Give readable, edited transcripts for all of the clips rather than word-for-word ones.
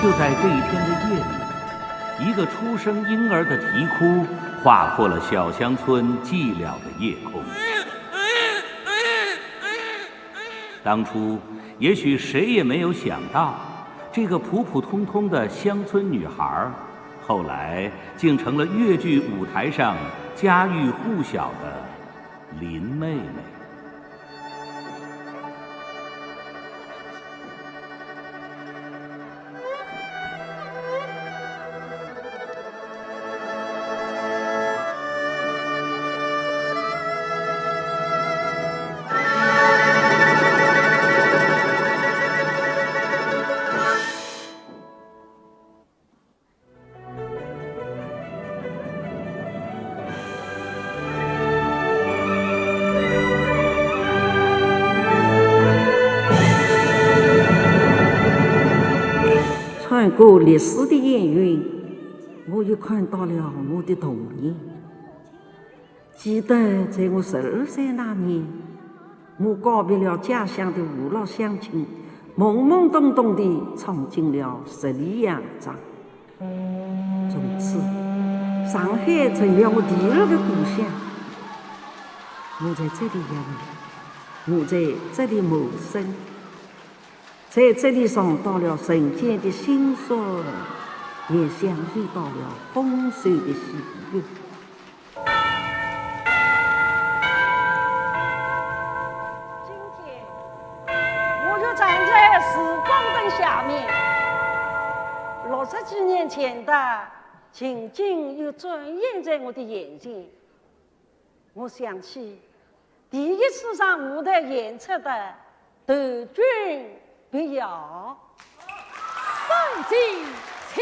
就在这一天的夜里，一个出生婴儿的啼哭划破了小乡村寂寥的夜空。当初也许谁也没有想到，这个普普通通的乡村女孩，后来竟成了越剧舞台上家喻户晓的林妹妹。穿过历史的烟云，我又看到了我的童年。记得在我12岁那年，我告别了家乡的父老乡亲，懵懵懂懂地闯进了十里洋场。从此，上海成了我第2个故乡。我在这里养育，我在这里谋生。在这里尝到了人间的辛酸，也享受到了丰收的喜悦。今天，我就站在时光灯下面，60几年前的情景又转现在我的眼前。我想起第一次上舞台演出的《德军必要》，上进起。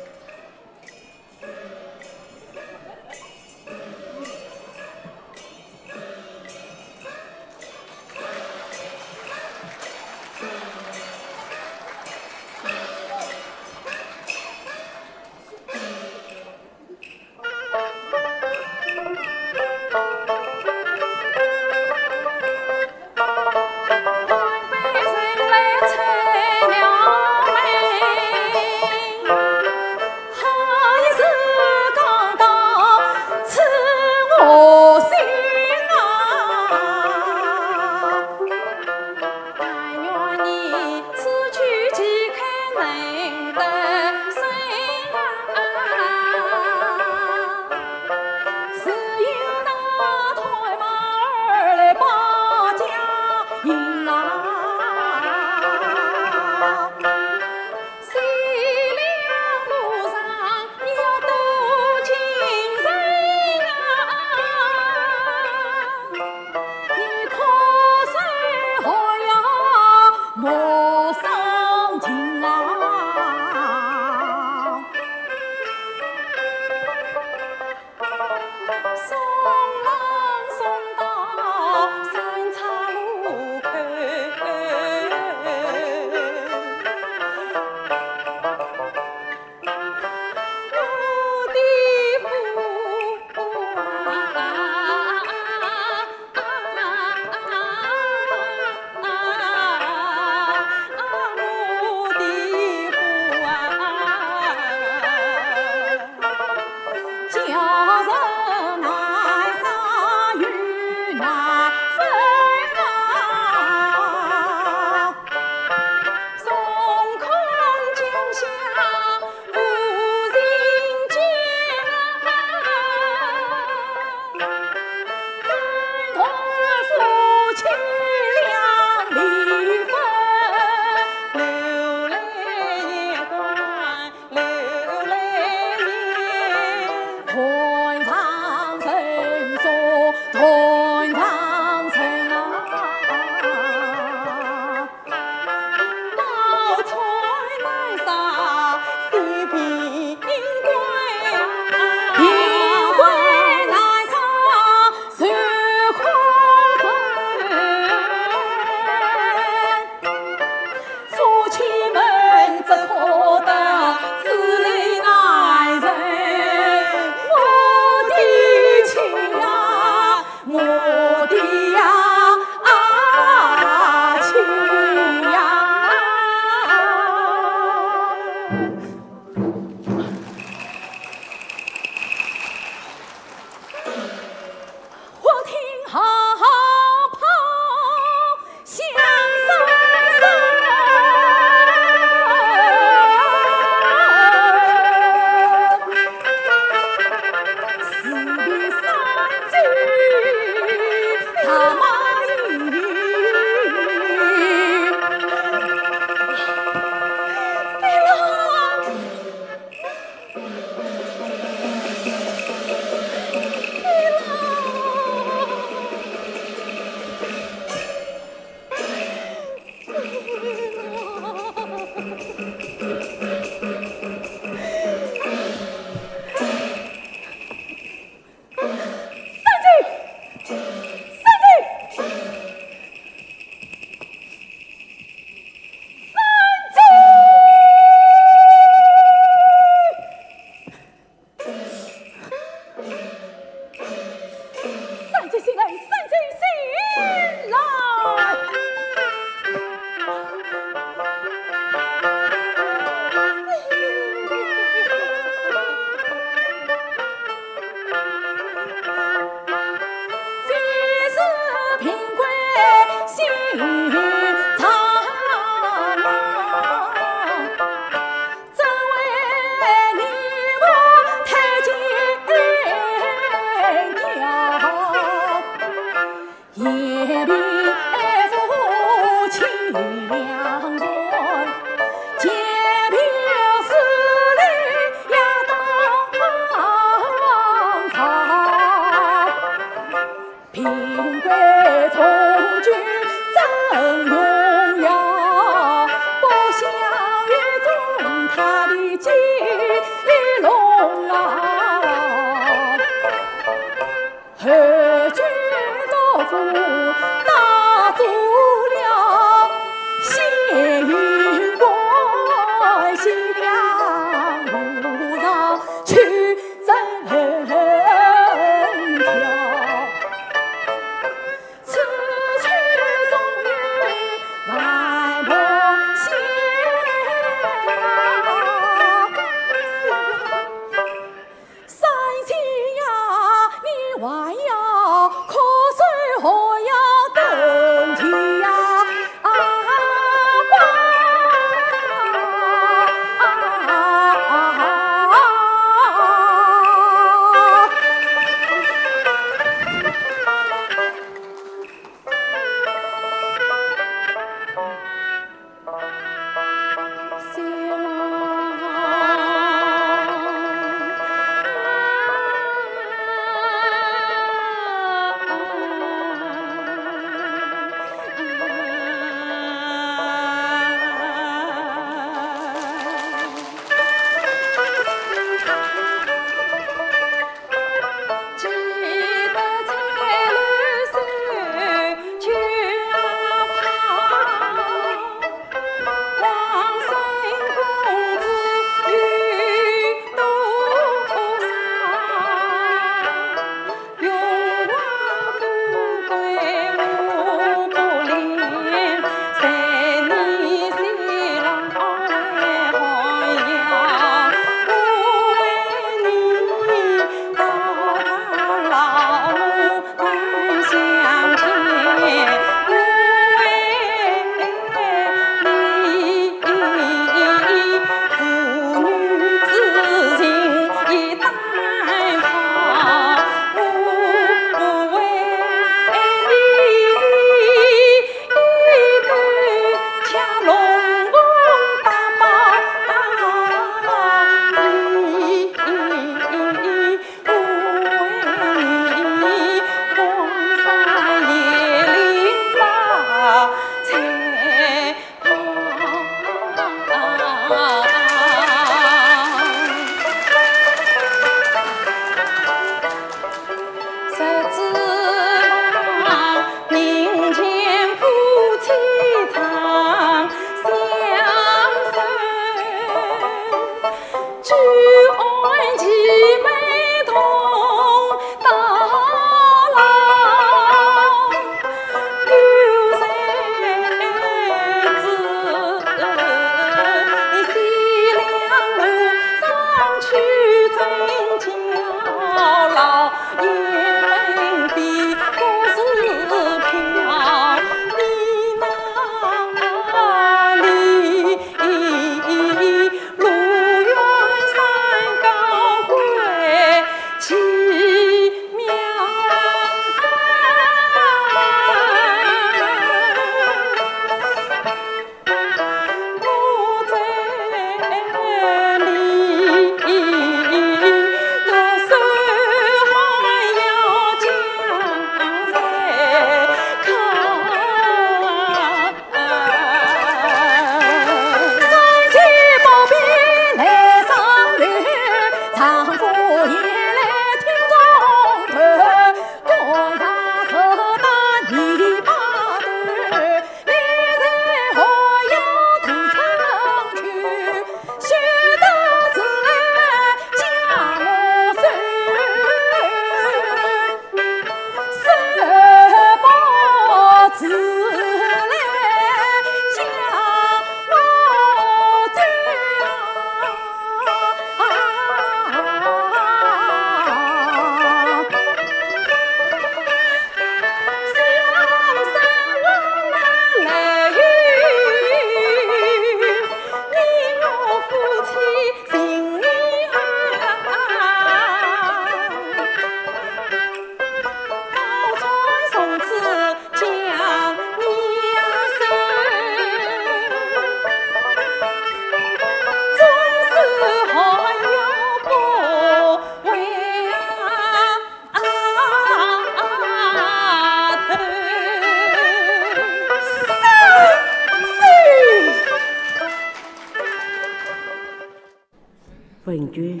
文娟，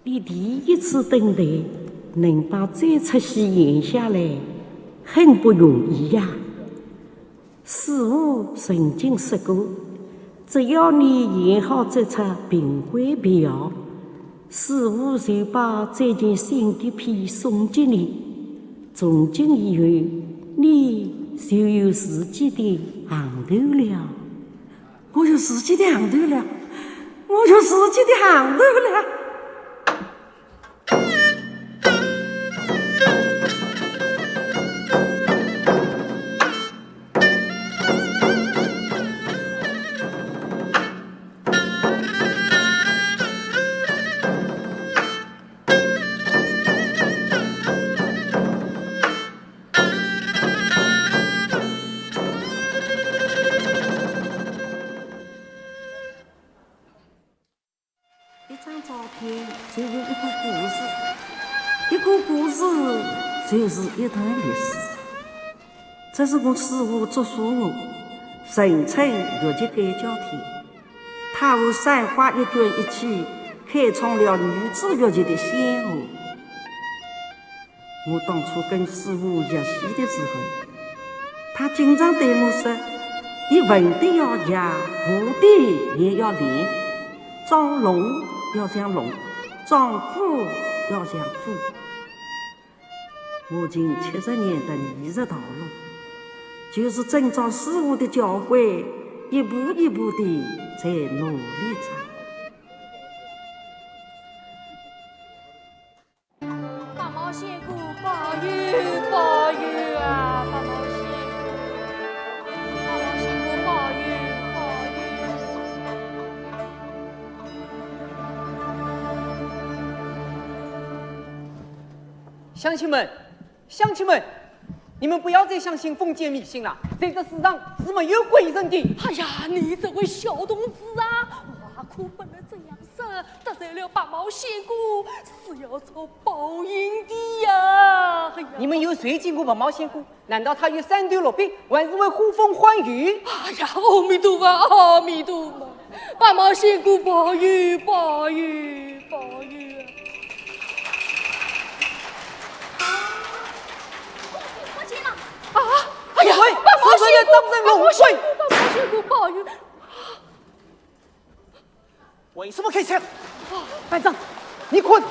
你第一次登台能把这出戏演下来，很不容易呀。师父曾经说过，只要你演好这出评会表，师父就把这件新的片送给你。从今以后，你就有自己的行头了。我有自己的行头了，我有自己的行头了。一张照片就有一个故事，一个故事就是一段历史。这是我师父祝寿我人称越级改教天，他和三花一军一起开创了女子越级的先河。我当初跟师父学习的时候，他经常对我说：“你文的要学，武的也要练，装龙要像龙，装虎要像虎。”我近70年的艺术道路，就是遵照师父的教诲，一步一步地在努力着。八毛仙姑保佑保佑啊！八毛仙姑，八毛仙姑保佑保佑。乡亲们，乡亲们，你们不要再相信封建迷信了，这个世上是没有鬼人的。哎呀，你这位小同志啊，我可不能这样说，得罪了八毛仙姑是要受报应的呀！哎呀，你们有谁见过八毛仙姑？难道她有三头六臂，还是会呼风唤雨？哎呀，阿弥陀佛，阿弥陀佛，八毛仙姑保佑保佑保佑！啊！哎呀，八毛仙姑，八毛仙姑，八毛仙姑保佑！为什么开枪？班长，你困。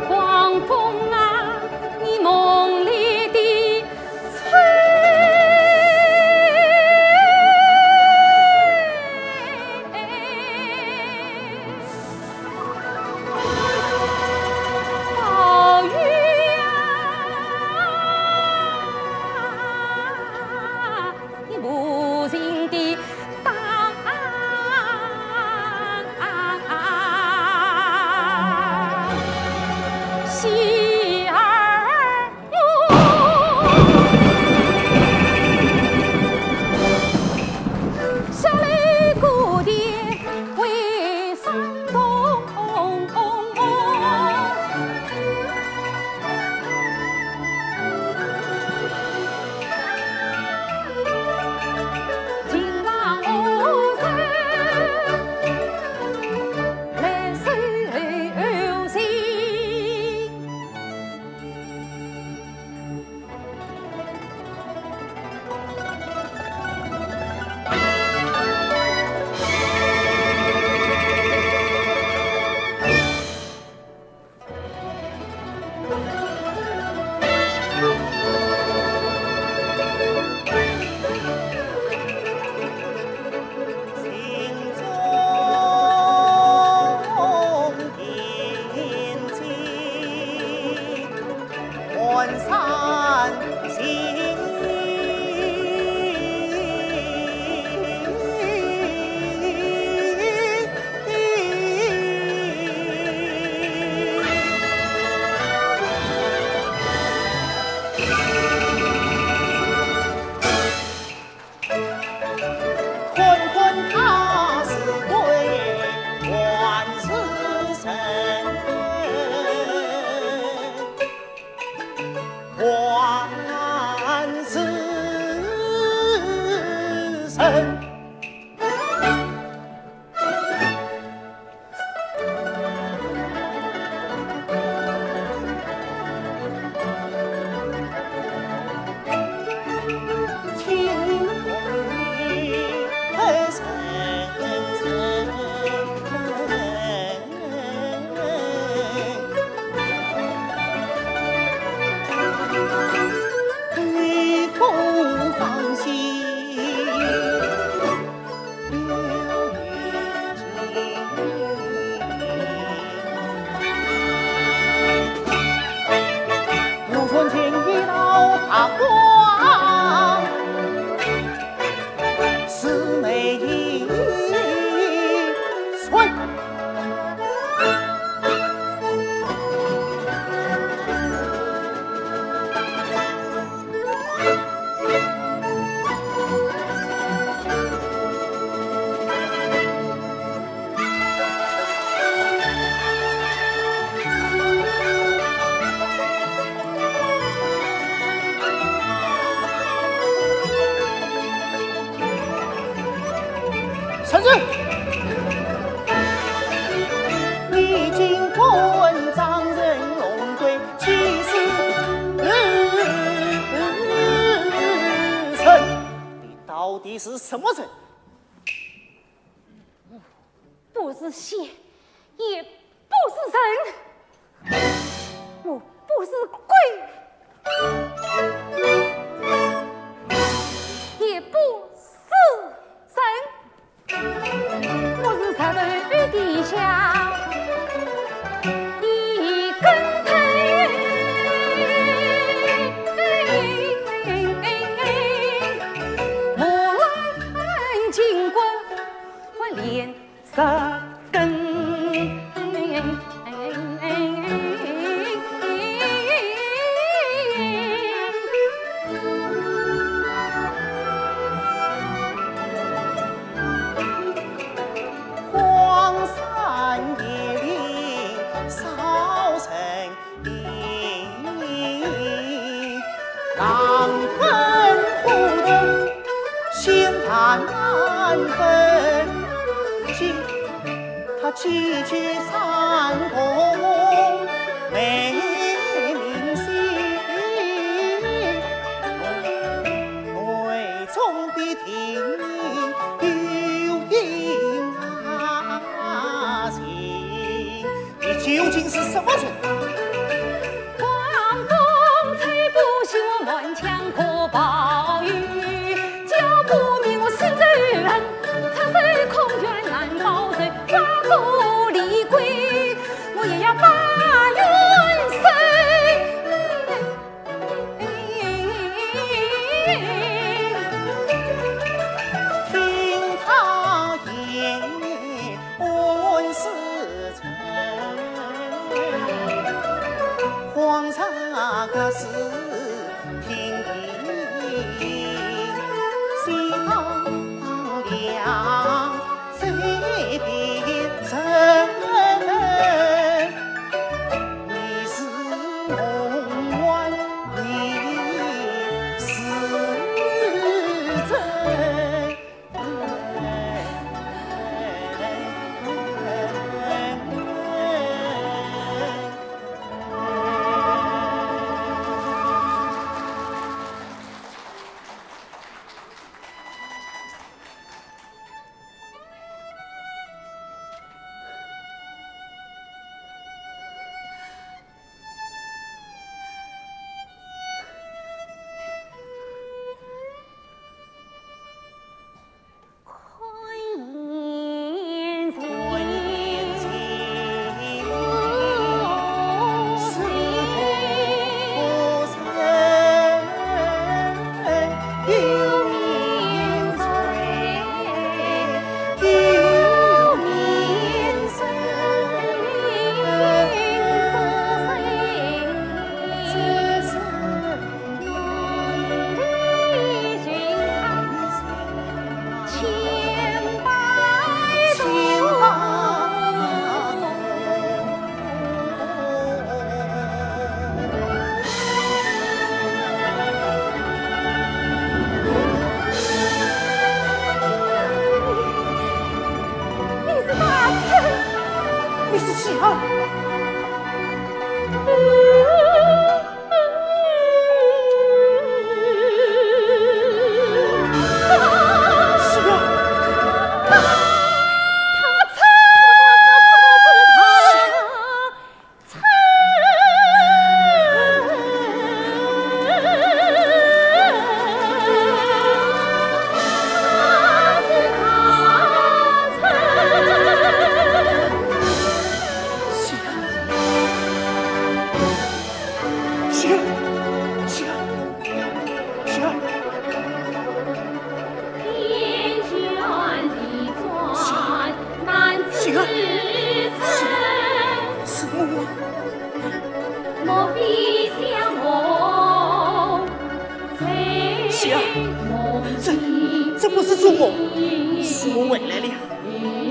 狂风啊，你猛烈地吹。暴雨啊，你无情地打喜儿小雷姑爹为山东情郎我来收心。心中平静，万山心。坤坤他是对万世神，万你是什么人？不是仙，也不是人，我不是鬼，也不是神，我是石头底下一根藤。无论看经过，我连十根。荒山野岭烧成泥，狼奔虎斗，心烦难分。他崎岖山峰没明星，内中的听有影啊情，你究竟是什么人？狂风吹不休，满腔可暴雨，叫不明我是人，长生空怨难报谁，化作厉鬼，我也要把冤听他言问是真，皇上可是听西方两谁别人？你是梦幻，你是真。这不是做梦，是我回来了，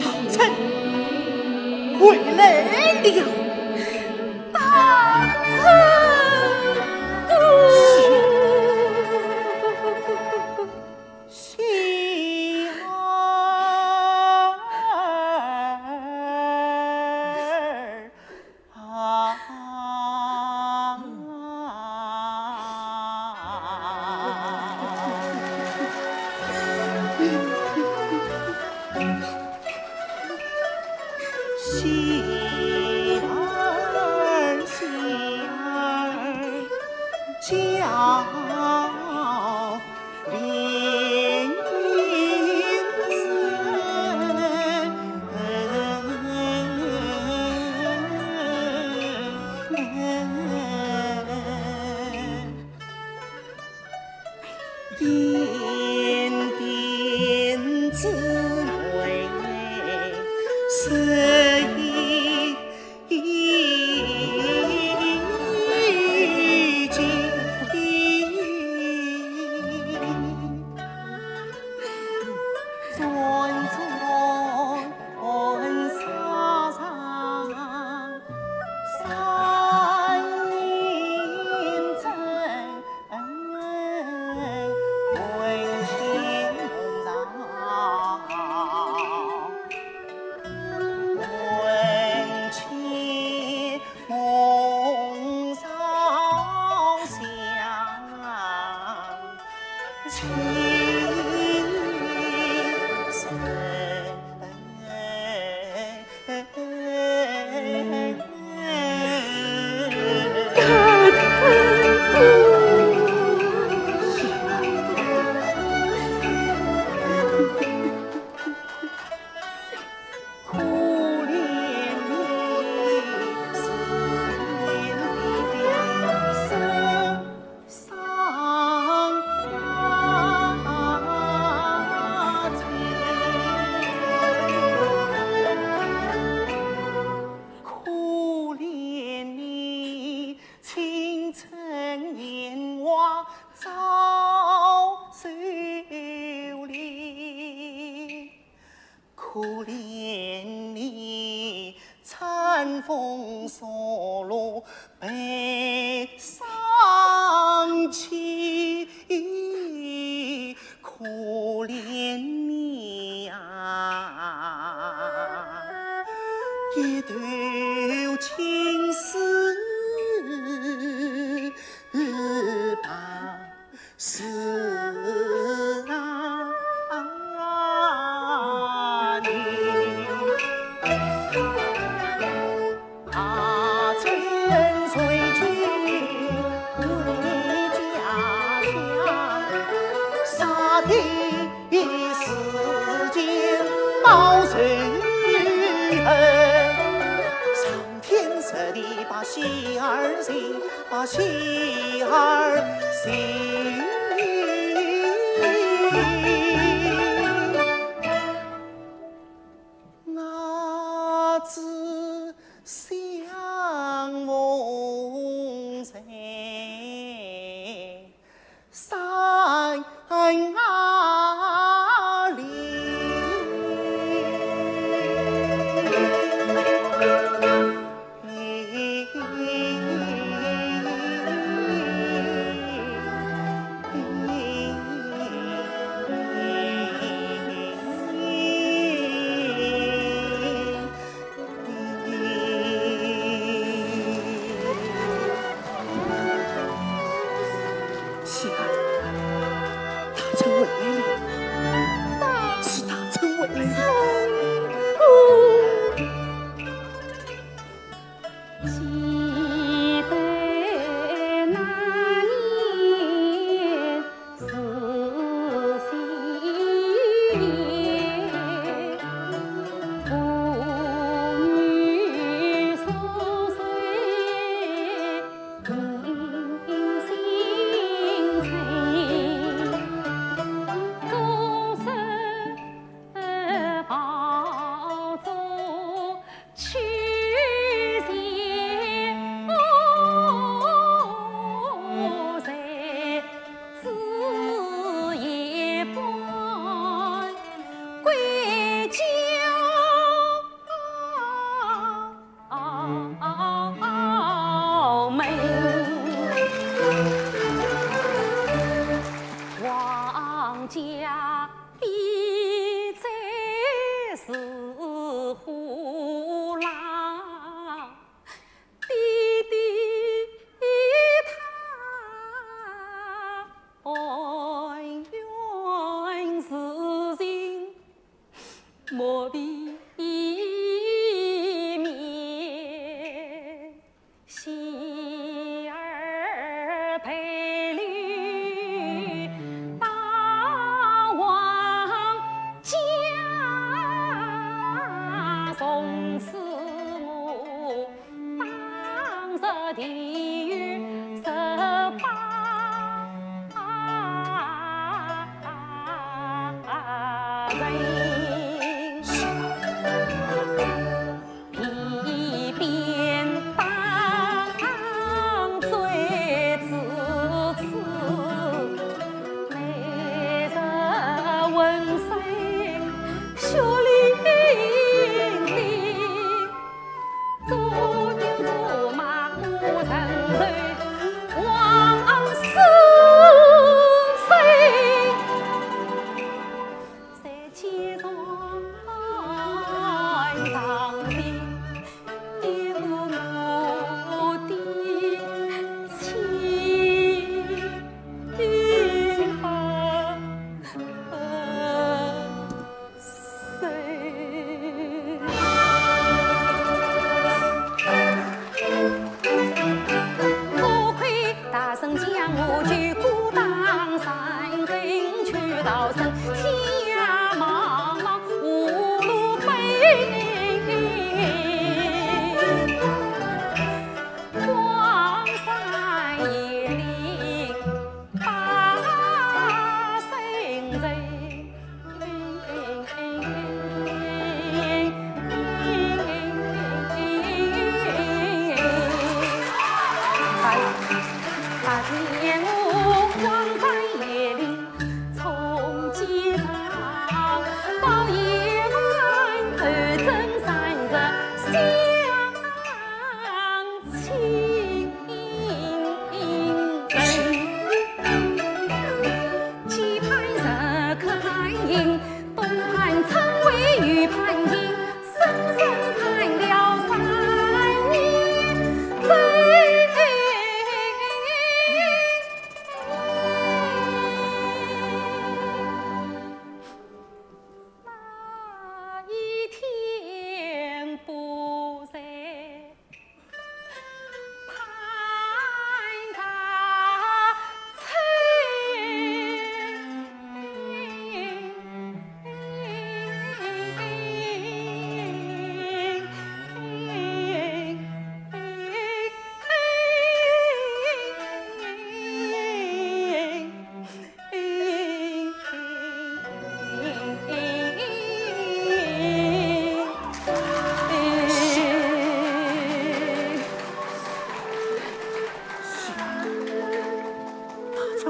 唐晨回来了，大叫林点点姊妹谁可怜你餐风洒落悲伤情，可怜你啊，一头青丝把丝把喜儿心，把喜儿心，我只相逢在山里。喜儿，他成为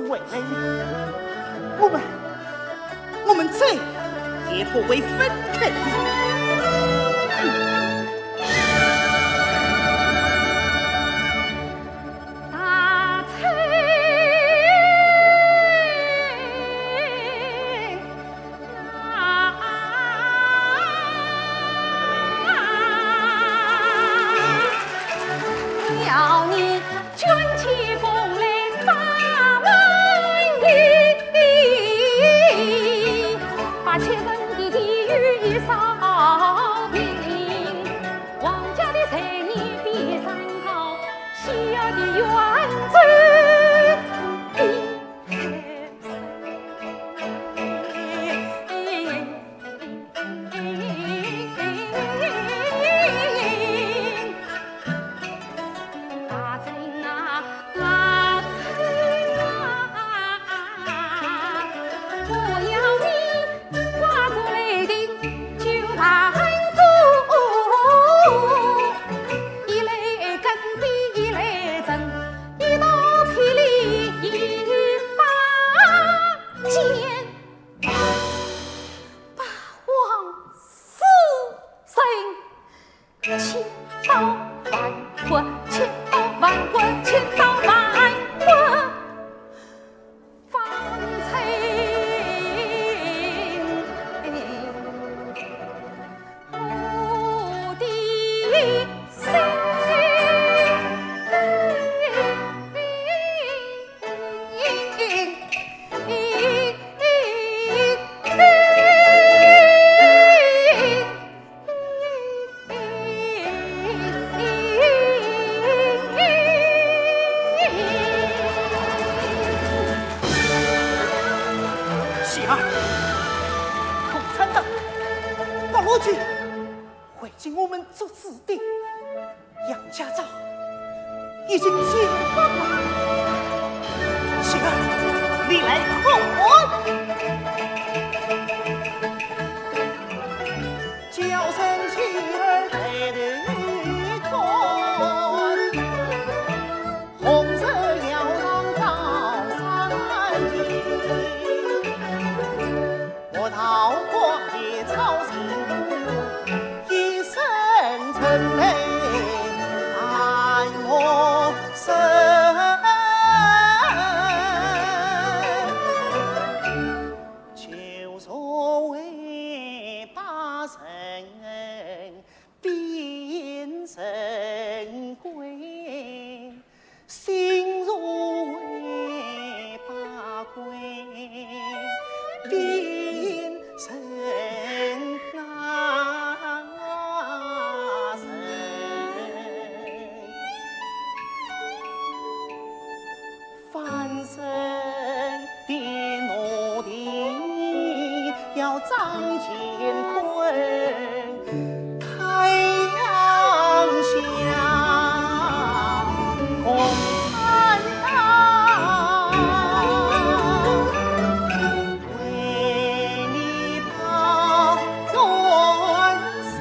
回来了，我们再也不会分开。要你卷起风来把门迎，把前人的地狱一扫平。王家的财年比山高，西亚的远走回进我们做子弟，杨家长已经进发了。喜儿，你来和我。张乾坤，太阳下共灿烂，为你把人生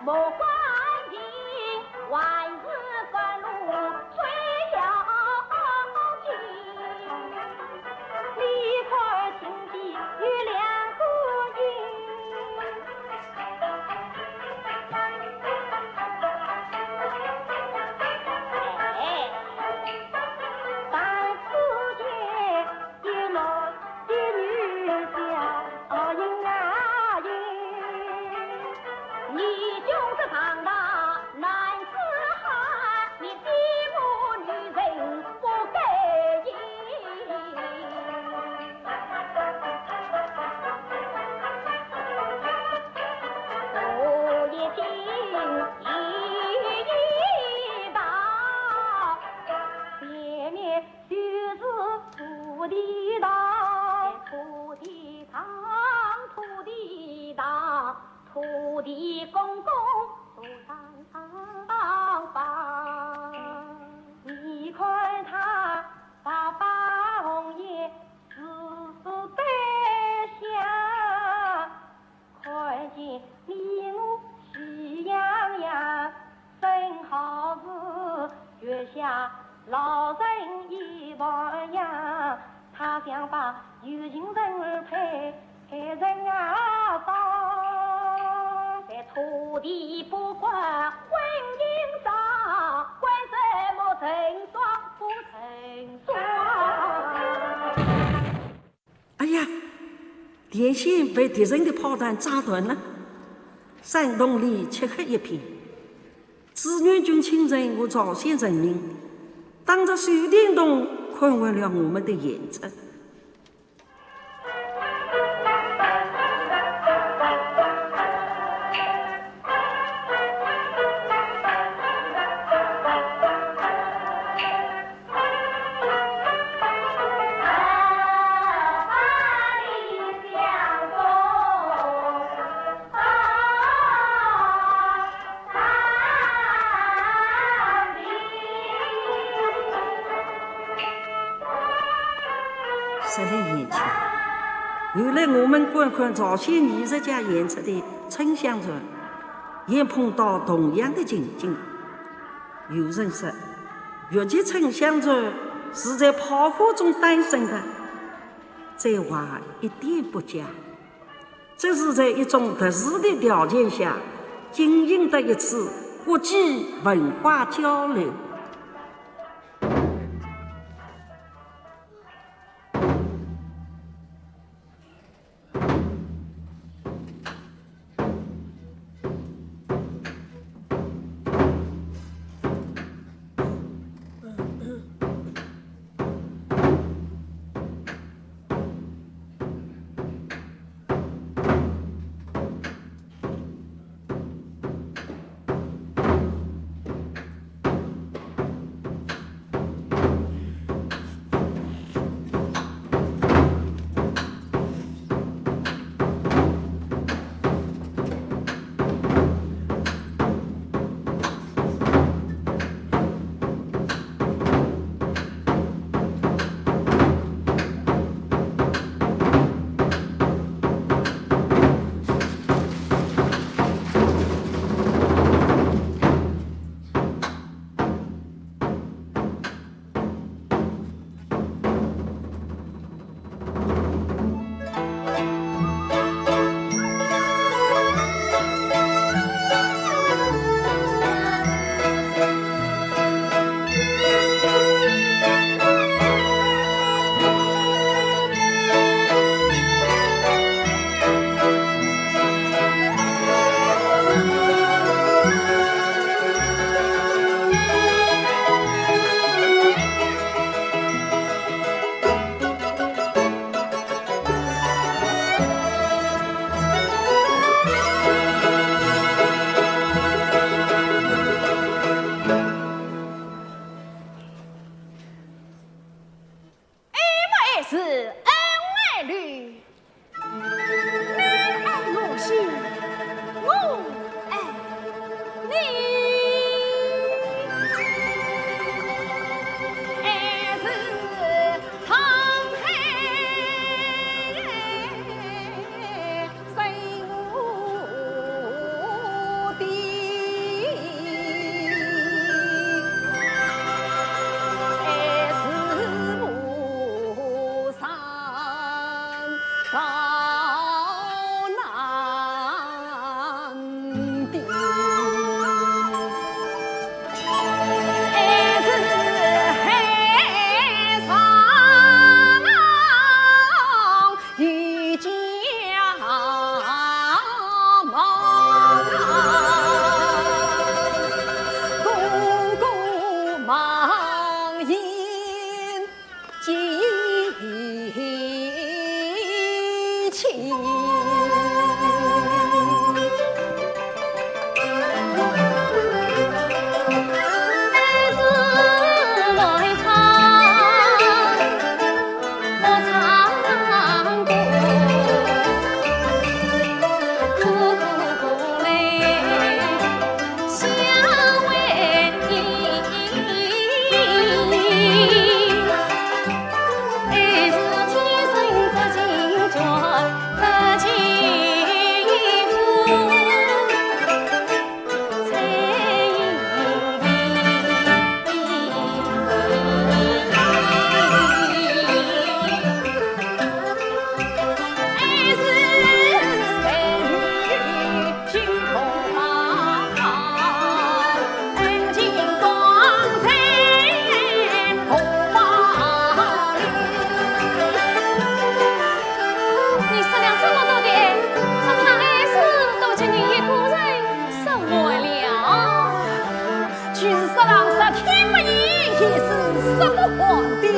莫关心，万事关路催了情，离块情谊与两个人。但此间一落的女家应啊应，你就是长大男子汉，你欺负女人不给赢。我也听一道，前面就是土地道，土地堂，土地道，土地公公走上房，你看他把红叶丝丝带下，看见你我喜洋洋，正好是月下老人一模样，他想把有情人儿配人啊帮，在土地不管婚姻上，管什么成双不成双。哎呀，电线被敌人的炮弹炸断了，山洞里漆黑一片。志愿军亲人和朝鲜人民当着手电筒看完了我们的演出。10来年前，又来我们观看朝鲜艺术家演出的春香传，也碰到同样的情景。有人说，越剧春香传是在炮火中诞生的，这话一点不假，这是在一种特殊的条件下进行的一次国际文化交流。天是什么皇帝？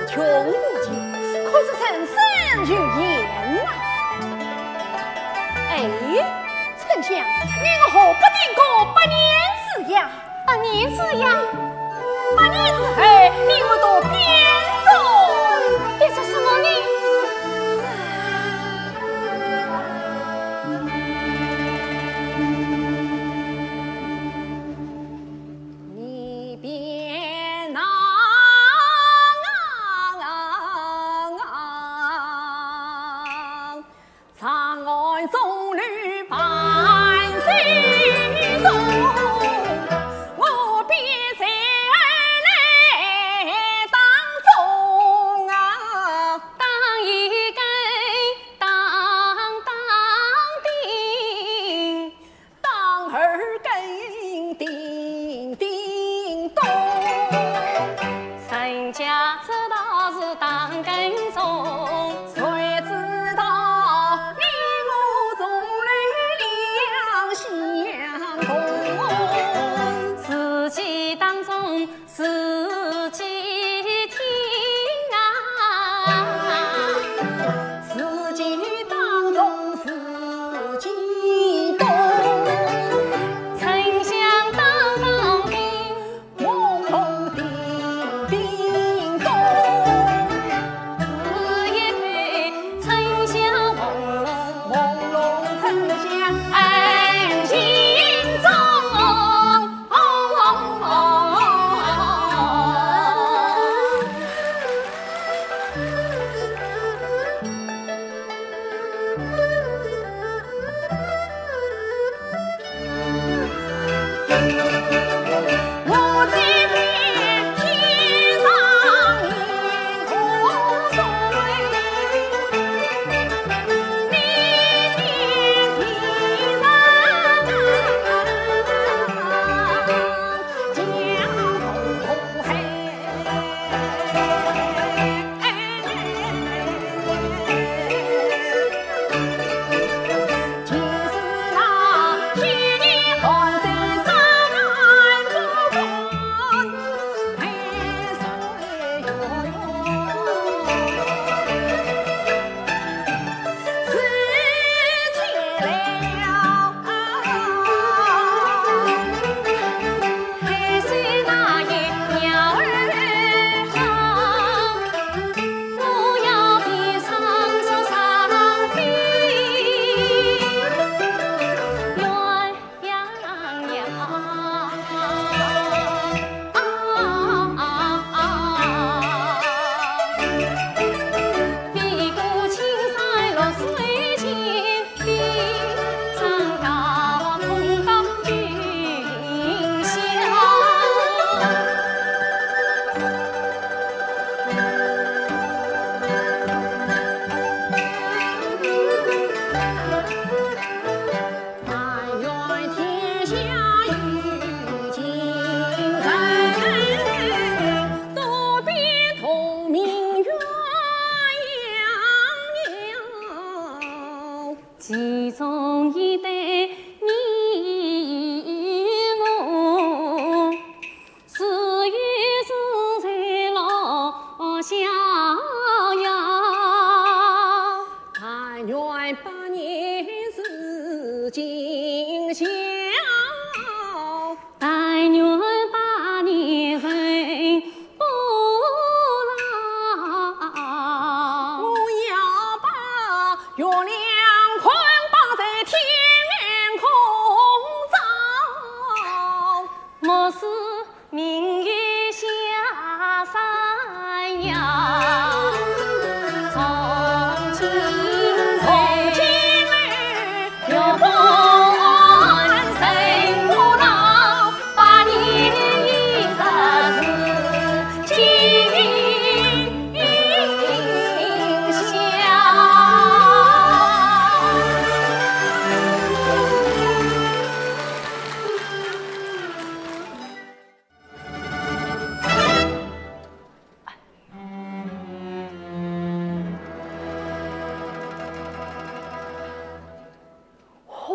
穷无尽，可是陈生有言呐。哎，丞相，你我何不定个8年之约？8年之约，8年之后，你我到边州，变成什么呢？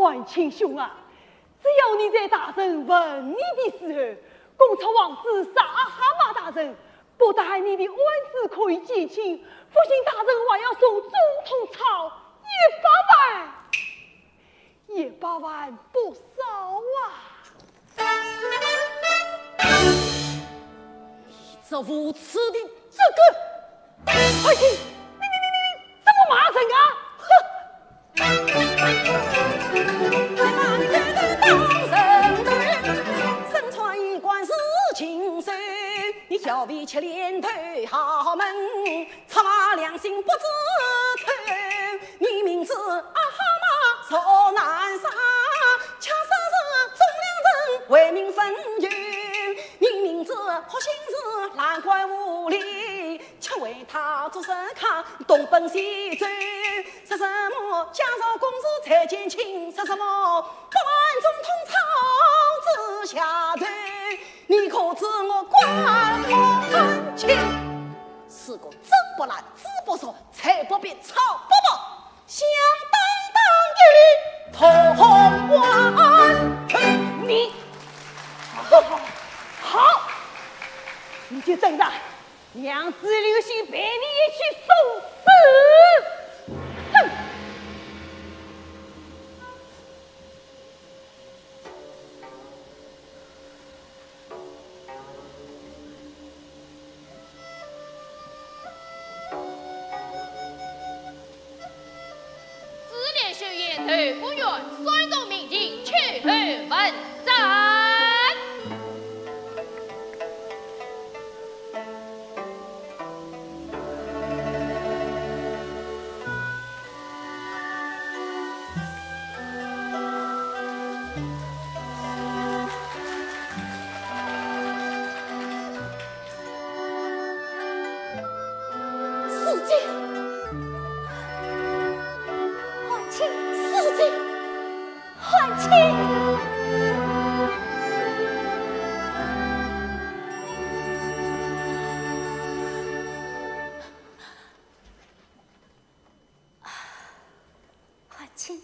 万庆兄啊，只要你在大人问你的时候，公车王子撒哈马大人，不但你的案子可以结清，父亲大人还要送总统钞100万不少啊！这无耻的这个，爱卿，你怎么骂人啊？身穿一冠是青衫，你小婢却连头好门，擦马良心不知愁。你明知阿哈马受难杀，恰杀是忠良人为民分忧。你明知好心事难怪无理，却为他做神康东奔西走。说什么家少公子才见亲，说什么100万总统朝之下头，你可知我关我安情？是个真不懒，知不说，才不必吵不报，响当当一律同官。你好，你就等着娘子刘星陪你一起送死！哼！自连秀言头不愿率众民警去后问斩。亲，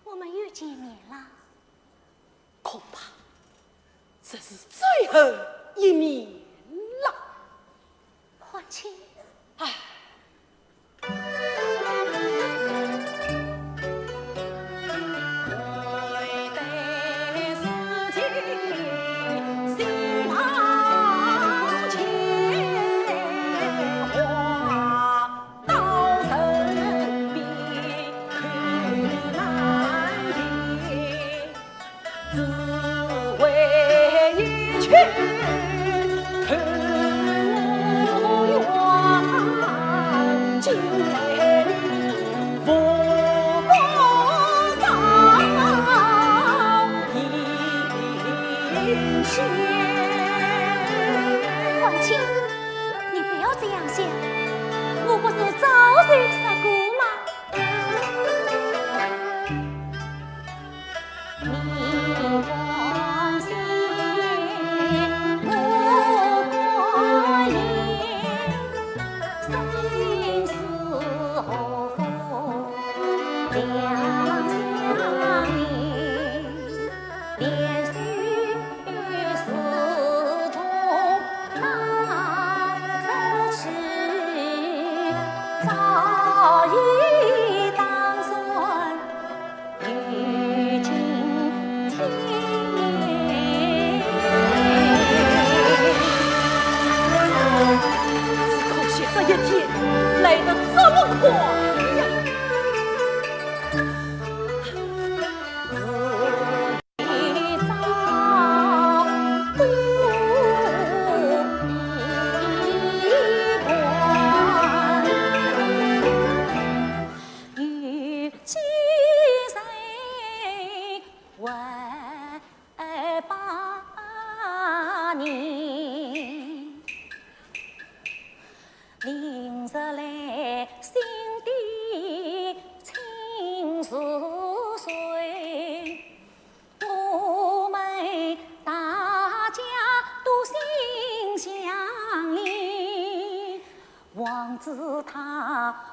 我们又见面了，恐怕这是最后一面了。皇亲，唉。看我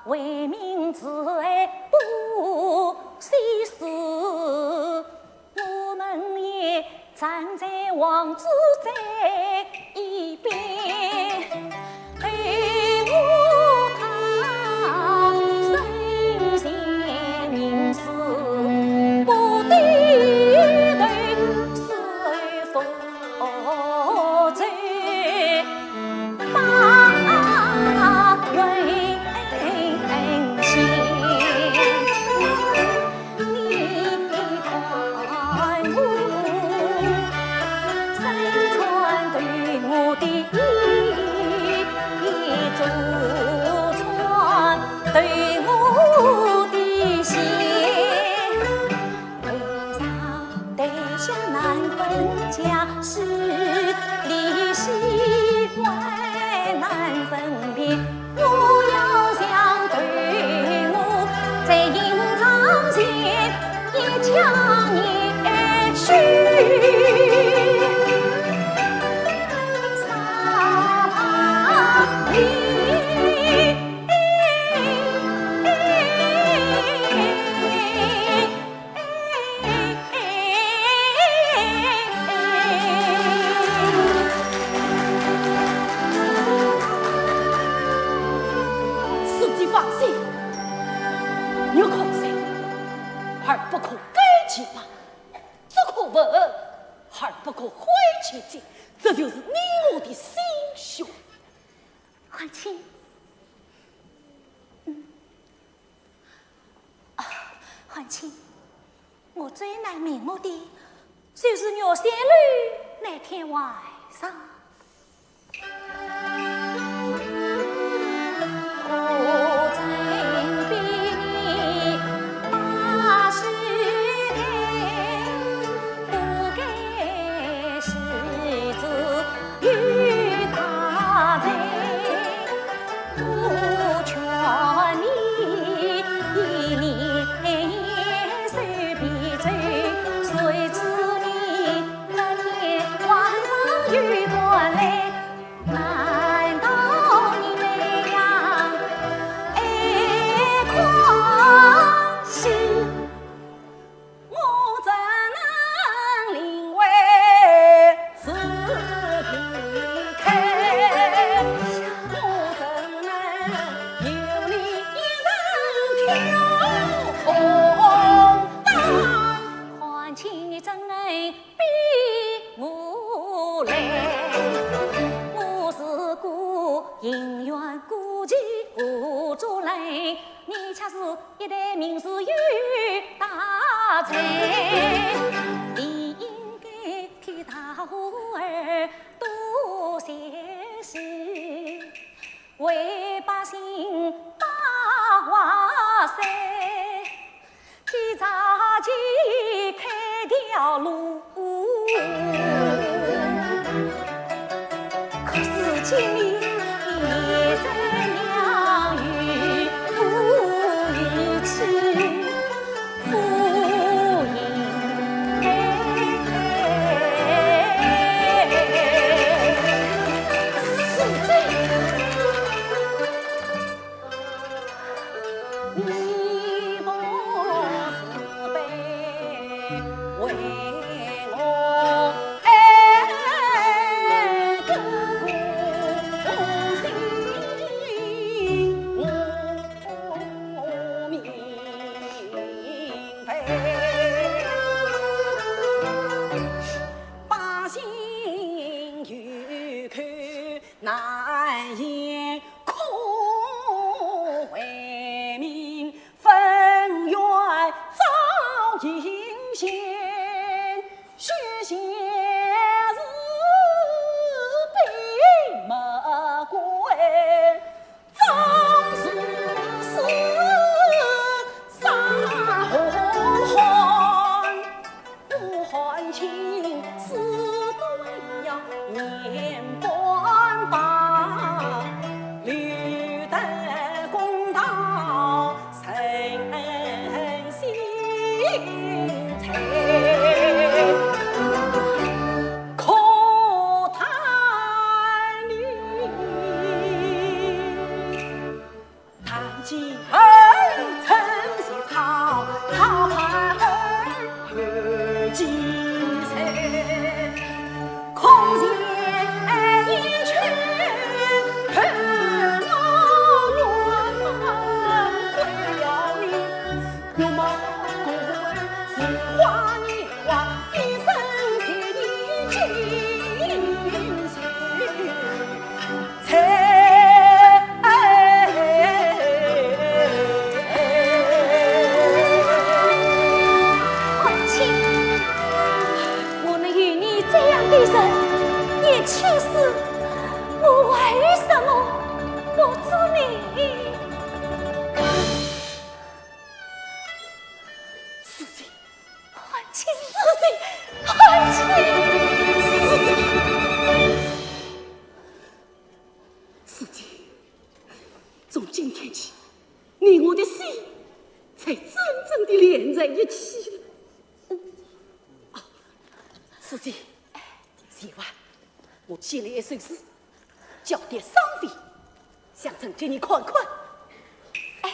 为民之爱不惜死，我们也站在王子在一边，对我他身先民事，不对头是否罪，把冤情。你看我身穿对我的衣，祖传对我的鞋，为啥对象难分家是离析外难分别？我要想对我在营帐前也强也许。司机放心，有可谁，而不可改其吧，只可问，而不可毁其节，这就是你我的心胸。欢庆，欢庆，我最难瞑目的就是岳仙女那天晚上。我在比你80天，不该是子与他在，不劝你一年受闭嘴，谁知你那天晚上又过来。难道你那样爱狂喜，我怎能领会是皮开？我怎能有你一人挑重担？还请你真爱逼我来。姻缘孤寂无助泪，你恰是一代名士有大才，你应该替大伙儿多些事，为百姓把话塞，替杂技开条路。可是今日你在养育不一起，父应该是罪。你不是被为我爱个故心，我明白。百姓有口难言，空为民分冤遭阴险，许仙是闭目关，张是杀红汉，不还情死都要年半把，留得公道神心才。花年华，一生结义君谁？也确实，我为什么不知你？事情，还请事情，还请事情。从今天起，你我的心才真正的连在一起了。事情。今晚我写了一首诗，叫《点伤悲》，想呈给你看看。哎，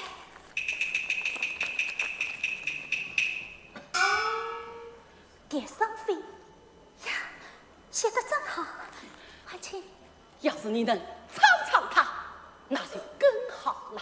点伤悲呀，写得真好，而且要是你能唱唱它，那就更好了。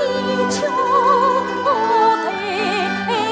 一秋对。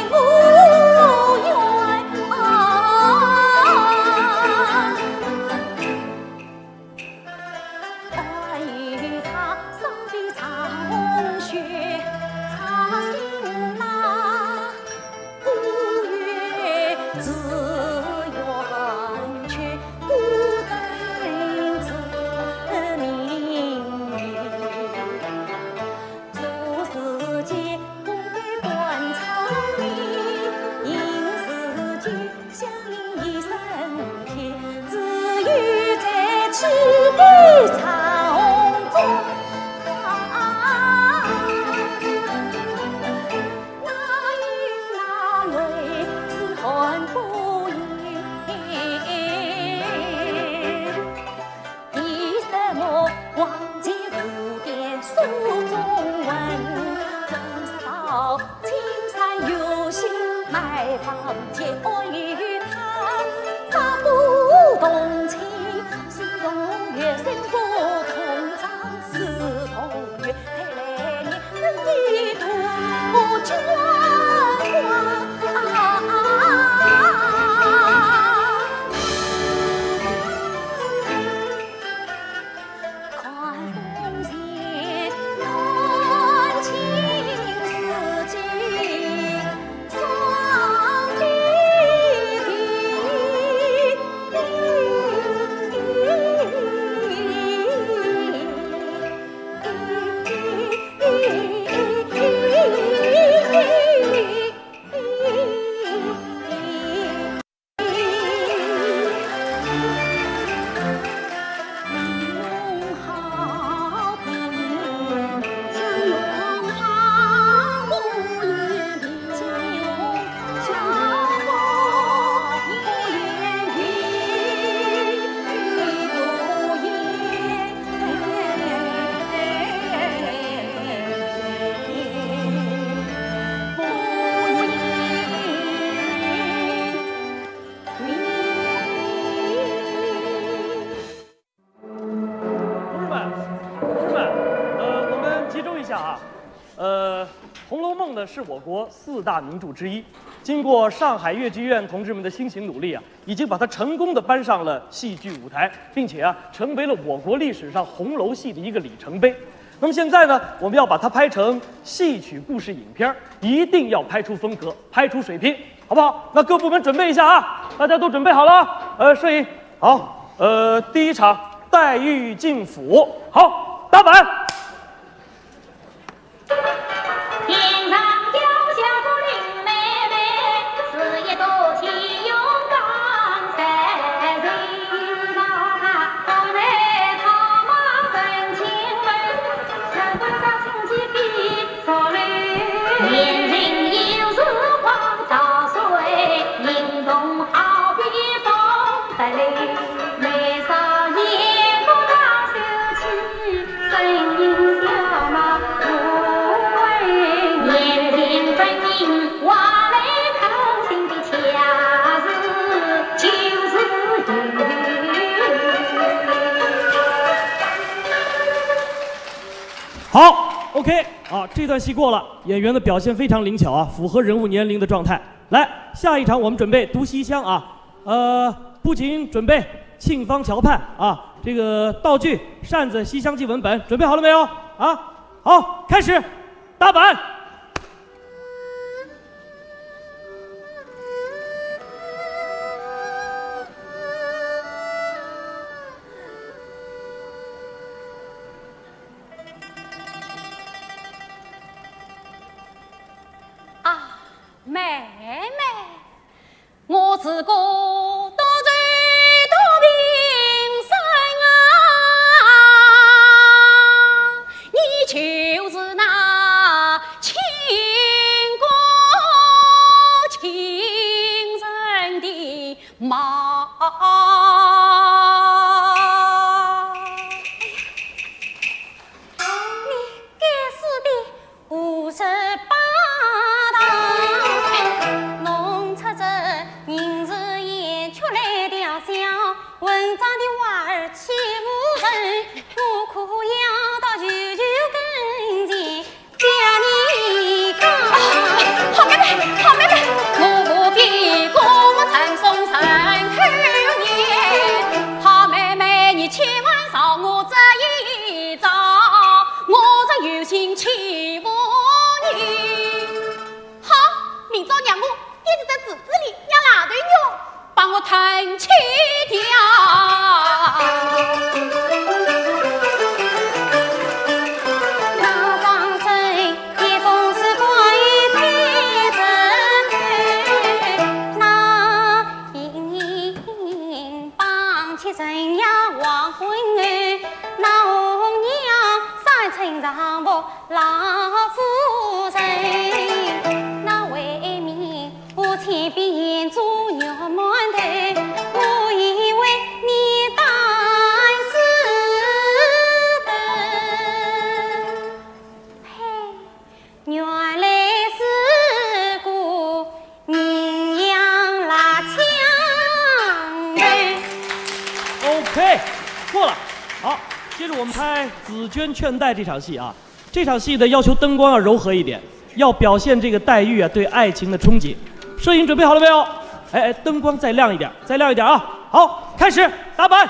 红楼梦》呢是我国4大名著之一，经过上海越剧院同志们的辛勤努力啊，已经把它成功的搬上了戏剧舞台，并且啊，成为了我国历史上红楼戏的一个里程碑。那么现在呢，我们要把它拍成戏曲故事影片，一定要拍出风格，拍出水平，好不好？那各部门准备一下啊，大家都准备好了？摄影好，第一场黛玉进府，好，打板。天上掉下个林妹妹，事业多起勇刚三人啊，后来他妈分亲问，全部到亲戚比说嘞，年人有时光照水，引动好比风得嘞，眉梢眼光当秀气，声音小嘛。好 ，OK 啊，这段戏过了，演员的表现非常灵巧啊，符合人物年龄的状态。来，下一场我们准备读西厢啊，不仅准备沁芳桥畔啊，这个道具、扇子、西厢记文本准备好了没有啊？好，开始，打板。妹妹，我自个多罪多病身啊，你就是那倾国倾城的马。你该死的58人是演出来调笑，文章的娃儿欺负人，我可要到舅舅跟前将你告。好妹妹，好妹妹，我不必公陈送神去念。好妹妹，你千万少我这一招，我是有心欺负你。好，明朝让我爹就在子子里让哪对牛帮我弹起掉。那张身也风是关于天神，那帮起神呀黄昏儿，那红娘三层上服老夫人，那为民我前边做牛馒头，我以为你当是的，嘿，原来是个人养拉枪的。OK， 过了。好，接着我们拍紫鹃劝代这场戏啊。这场戏的要求灯光要柔和一点，要表现这个黛玉啊对爱情的憧憬。摄影准备好了没有？哎，灯光再亮一点，再亮一点啊！好，开始打板。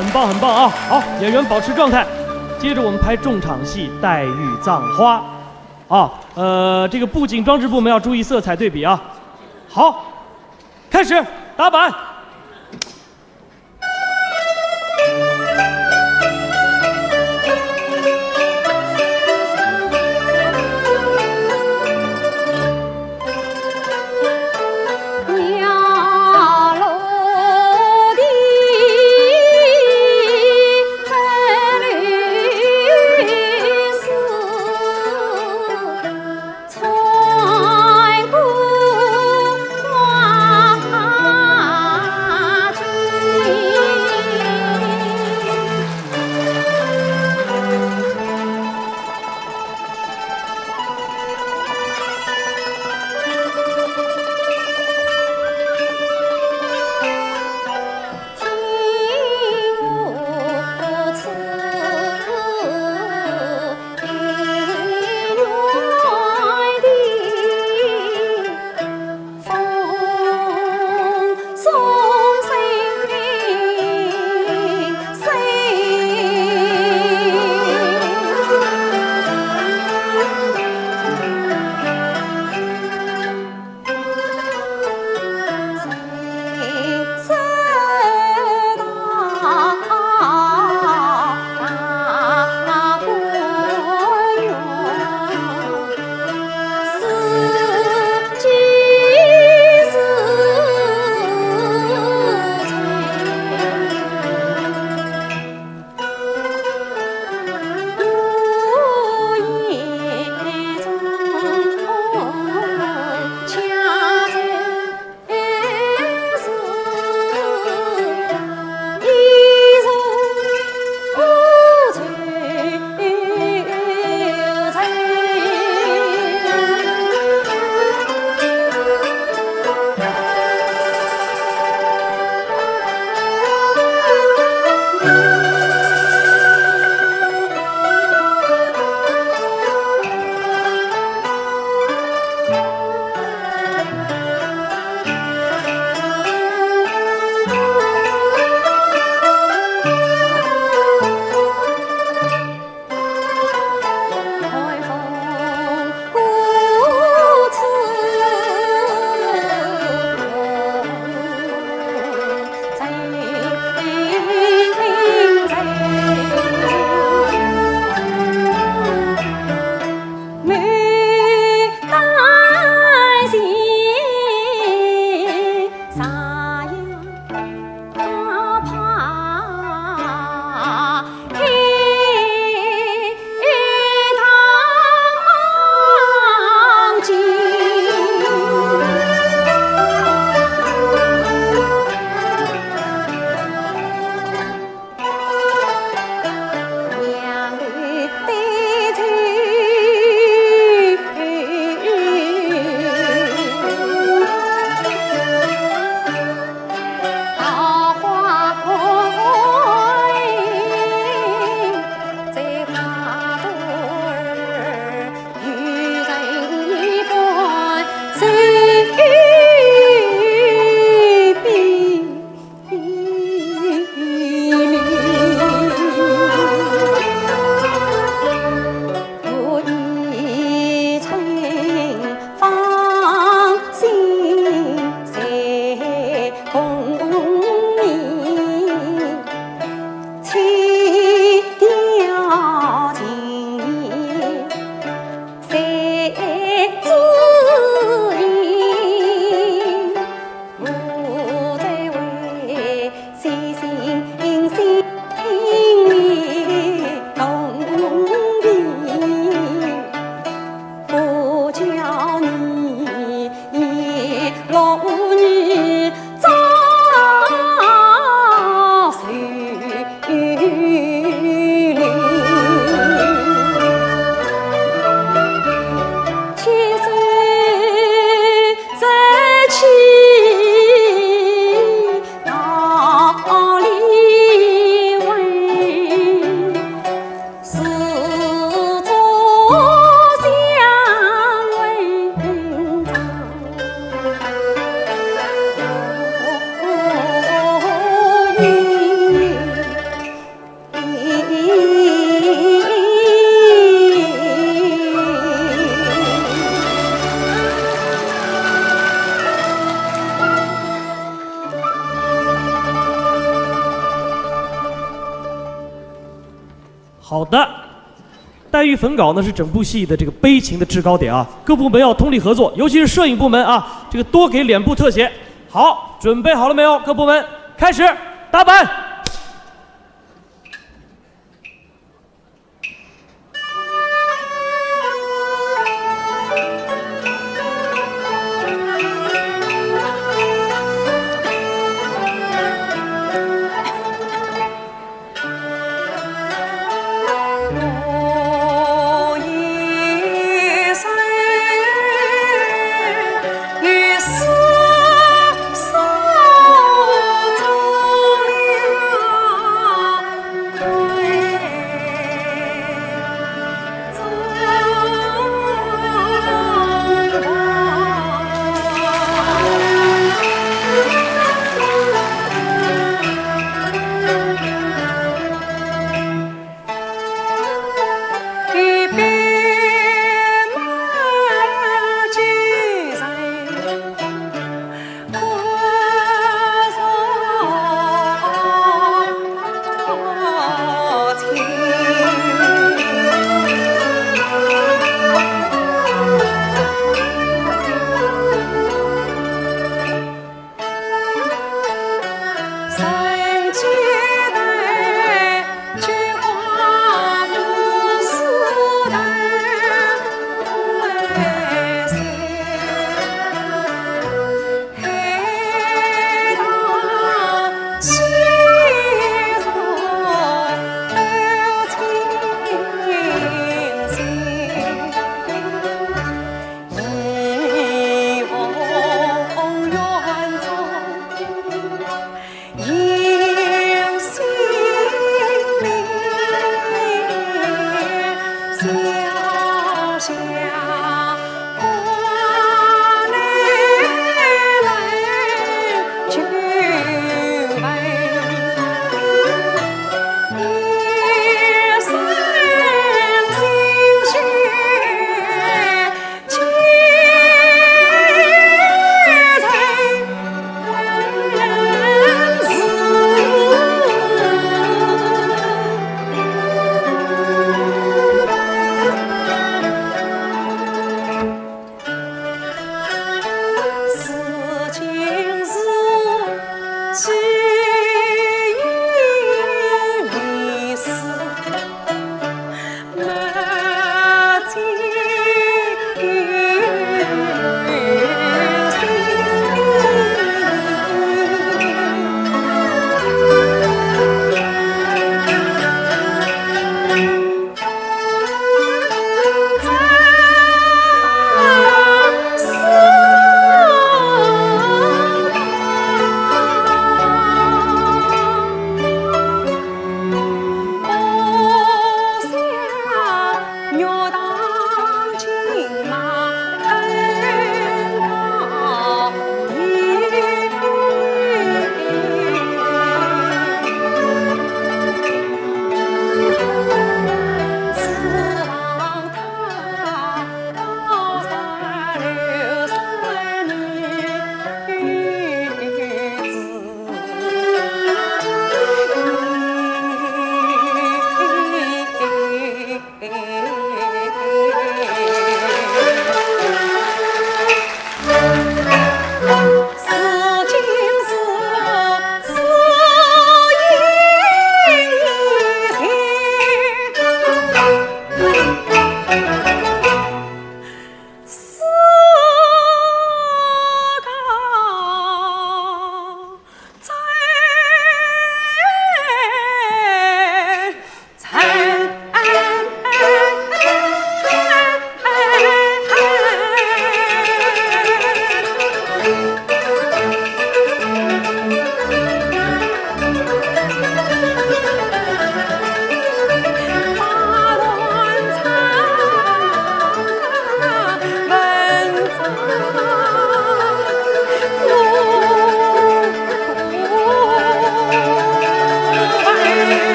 很棒，很棒啊！好，演员保持状态。接着我们拍重场戏《黛玉葬花》啊，这个布景装置部门要注意色彩对比啊。好，开始打板。穿过花好的。黛玉焚稿呢是整部戏的这个悲情的制高点啊，各部门要通力合作，尤其是摄影部门啊，这个多给脸部特写。好，准备好了没有？各部门开始打板。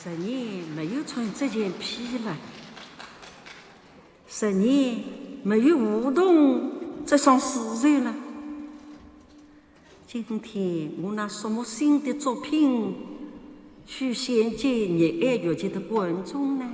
10年没有穿这件皮了，10年没有舞动这双丝绸了。今天我拿什么新的作品去献给热爱越剧的观众呢？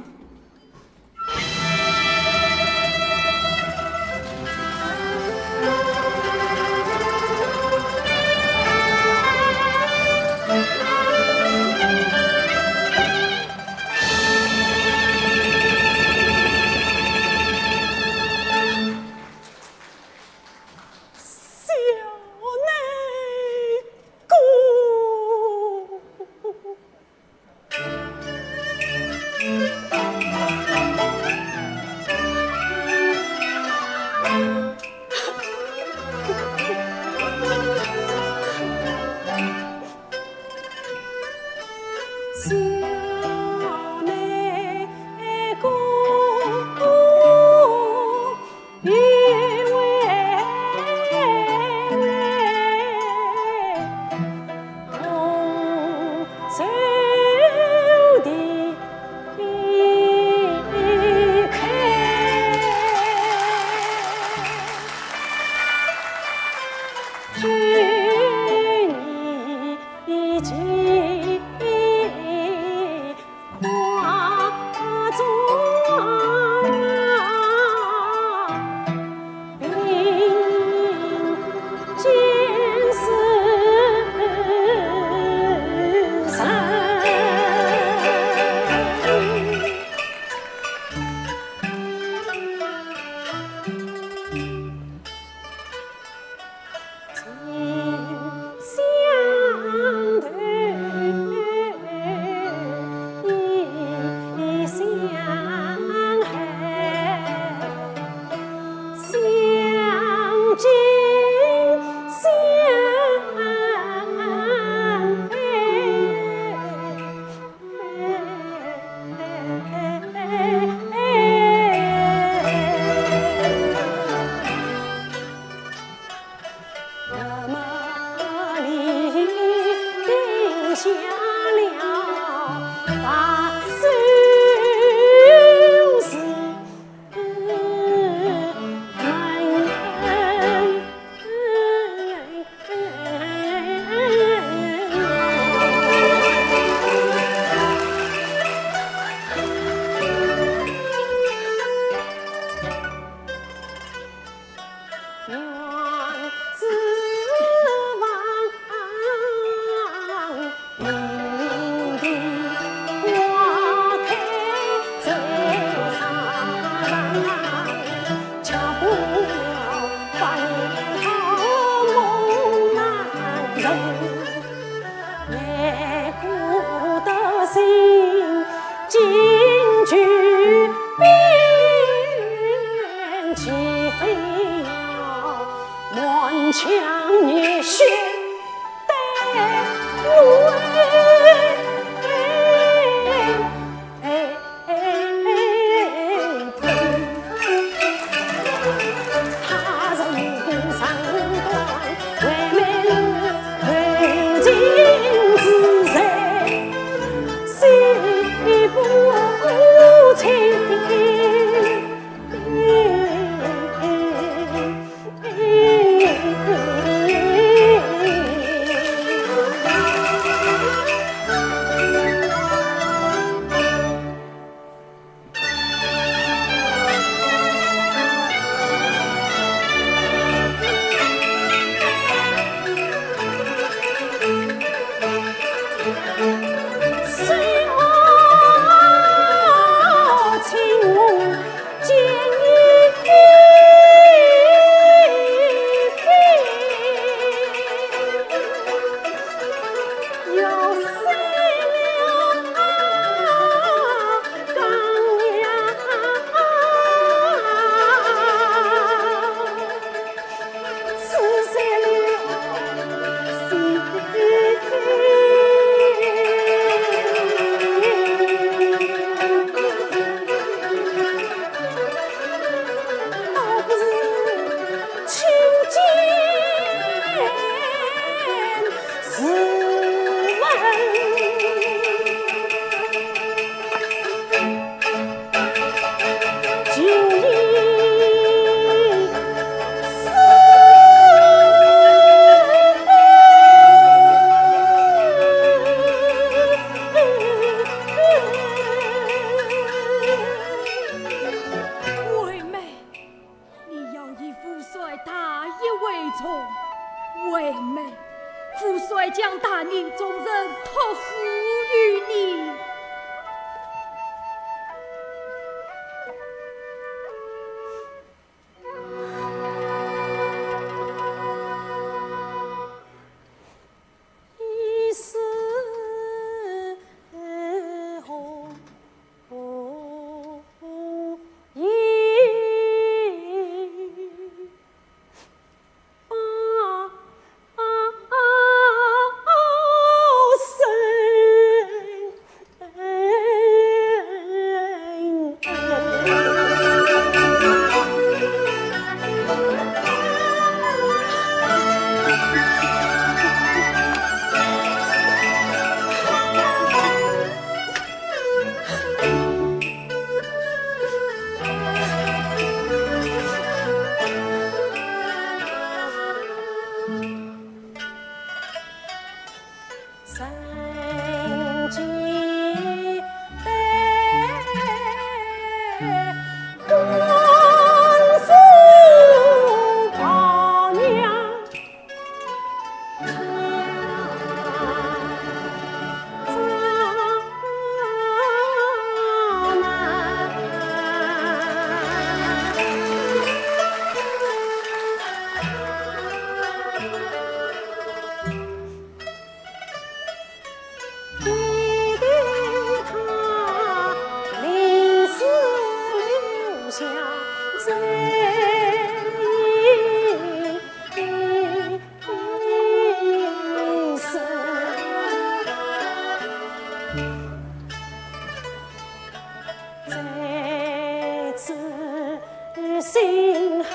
心恨，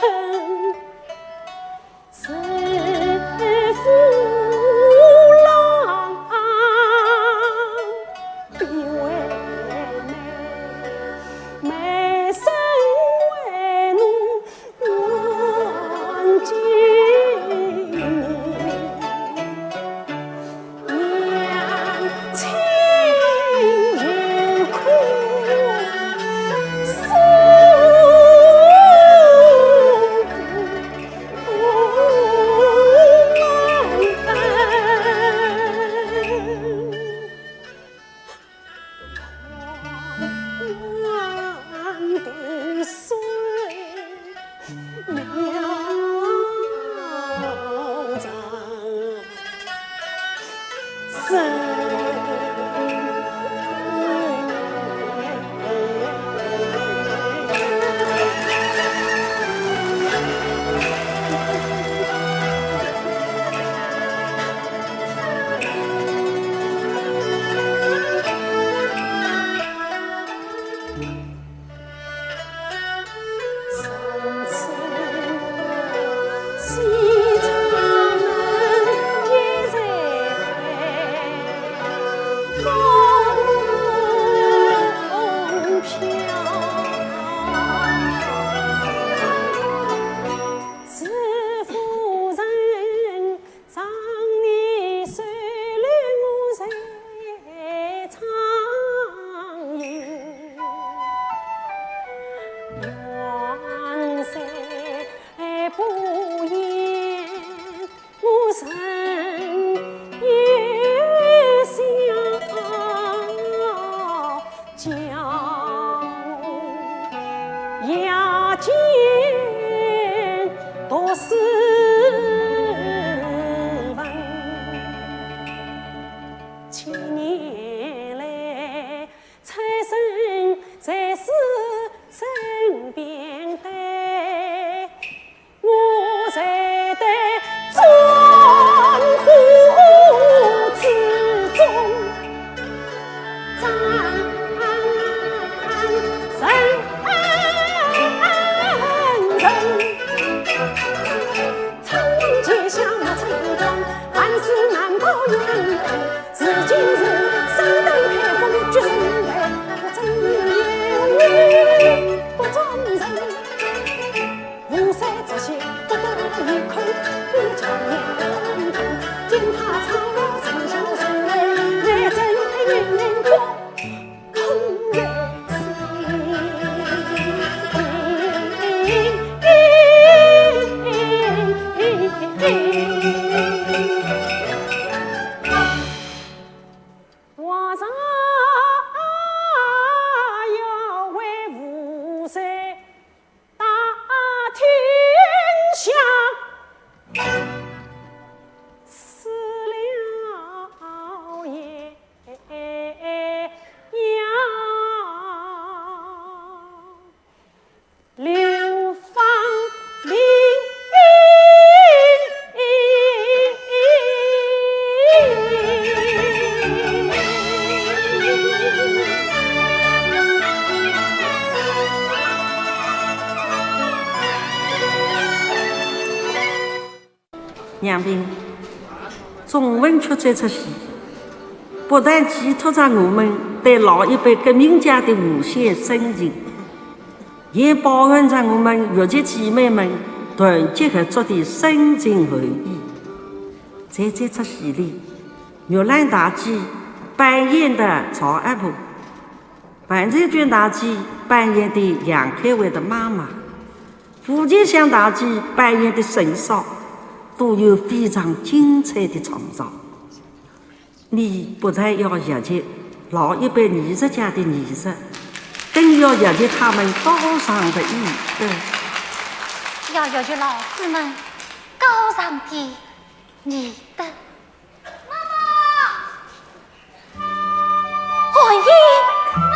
是父郎必为妹，妹生为奴愿尽娘亲有苦。娘兵，中文曲这出戏，不但寄托着我们对老一辈革命家的无限深情，也包含着我们越籍姐妹们团结合作的深情厚谊。在这出戏里，玉兰大姐扮演的曹阿婆，范瑞娟大姐扮演的杨开慧的妈妈，胡建香大姐扮演的婶嫂，都有非常精彩的创造。你不但要学习老一辈艺术家的艺术，更要学习他们高尚的艺德，要学习老师们高尚的艺德。妈妈，欢迎妈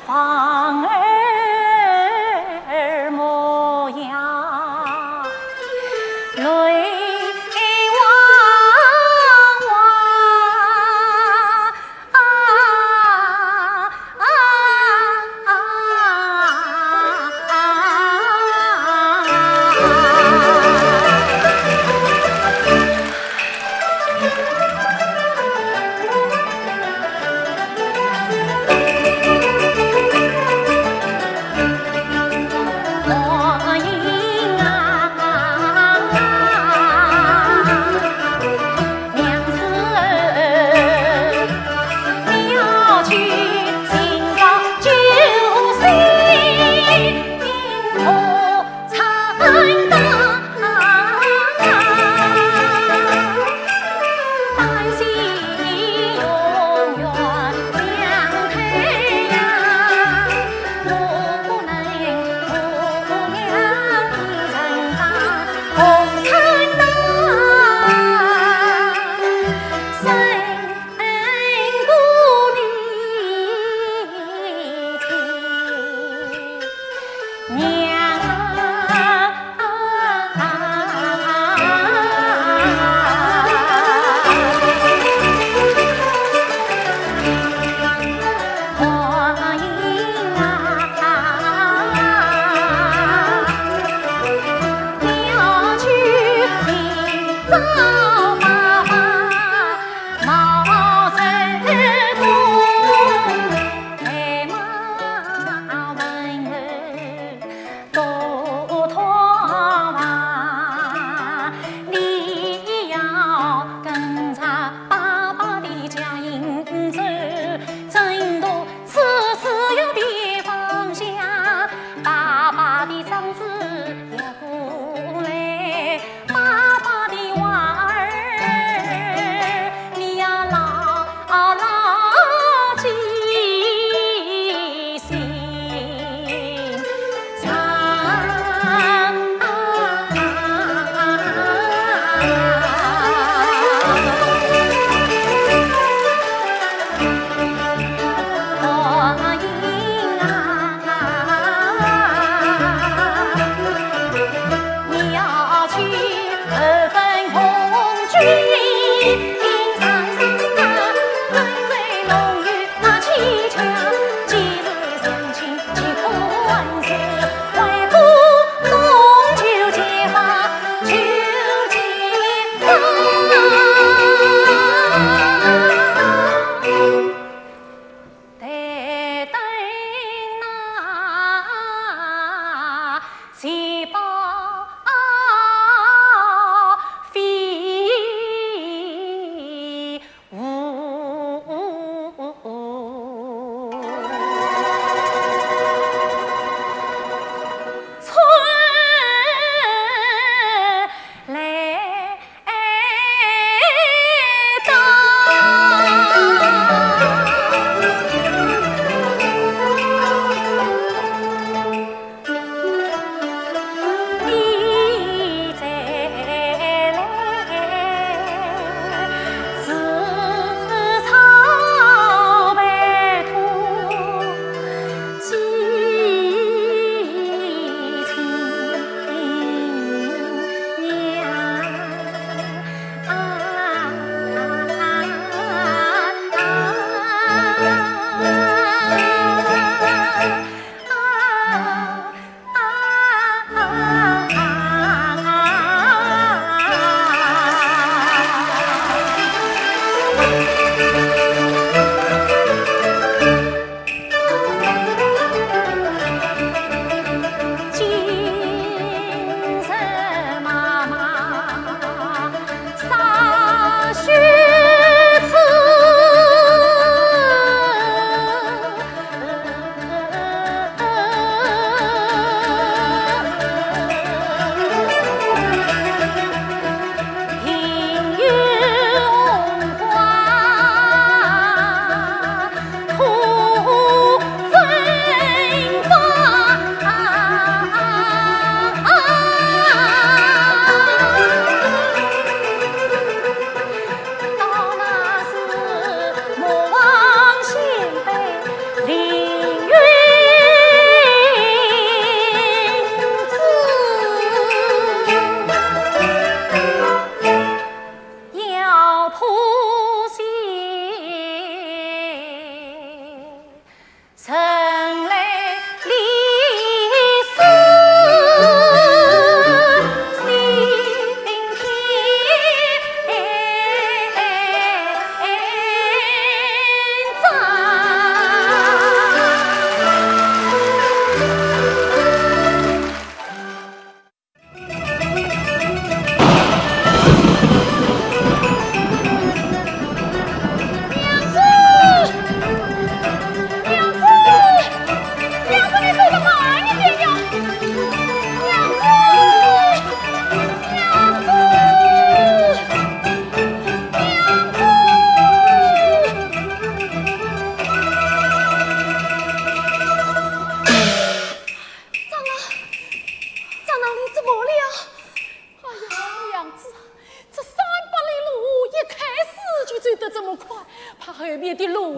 芳儿模样，泪汪汪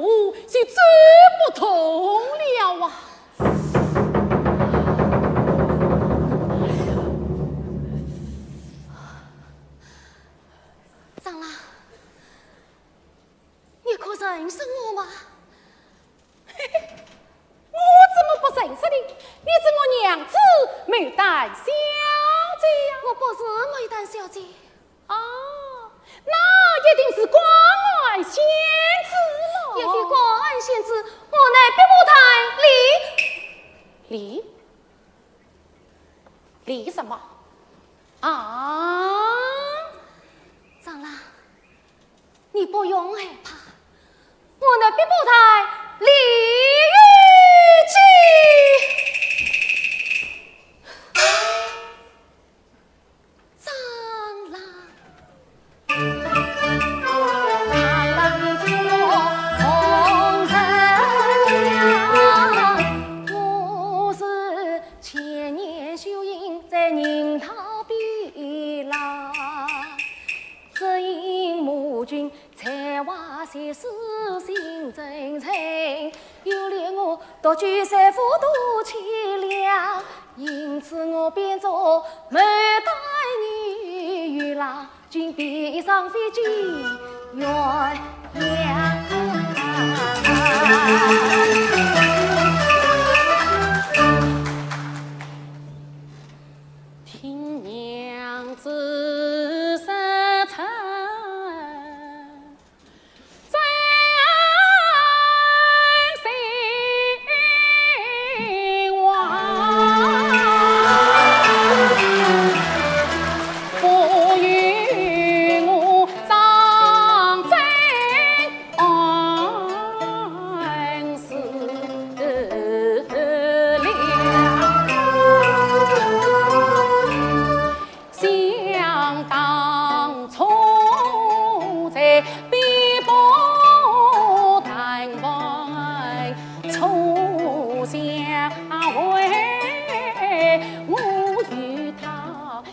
我是走不通了啊！长郎，你可认识我吗？我怎么不认识你？你是我娘子牡丹小姐呀！我不是牡丹小姐。哦，那一定是关爱仙子了。也非关爱仙子，我乃北母台离什么？啊，长郎，你不用害怕，我乃北母台李玉姬。长郎。才是心真诚，有了我独居三夫多凄凉，因此我变作牡丹女与郎君闭上飞机鸳鸯。听娘子说唱。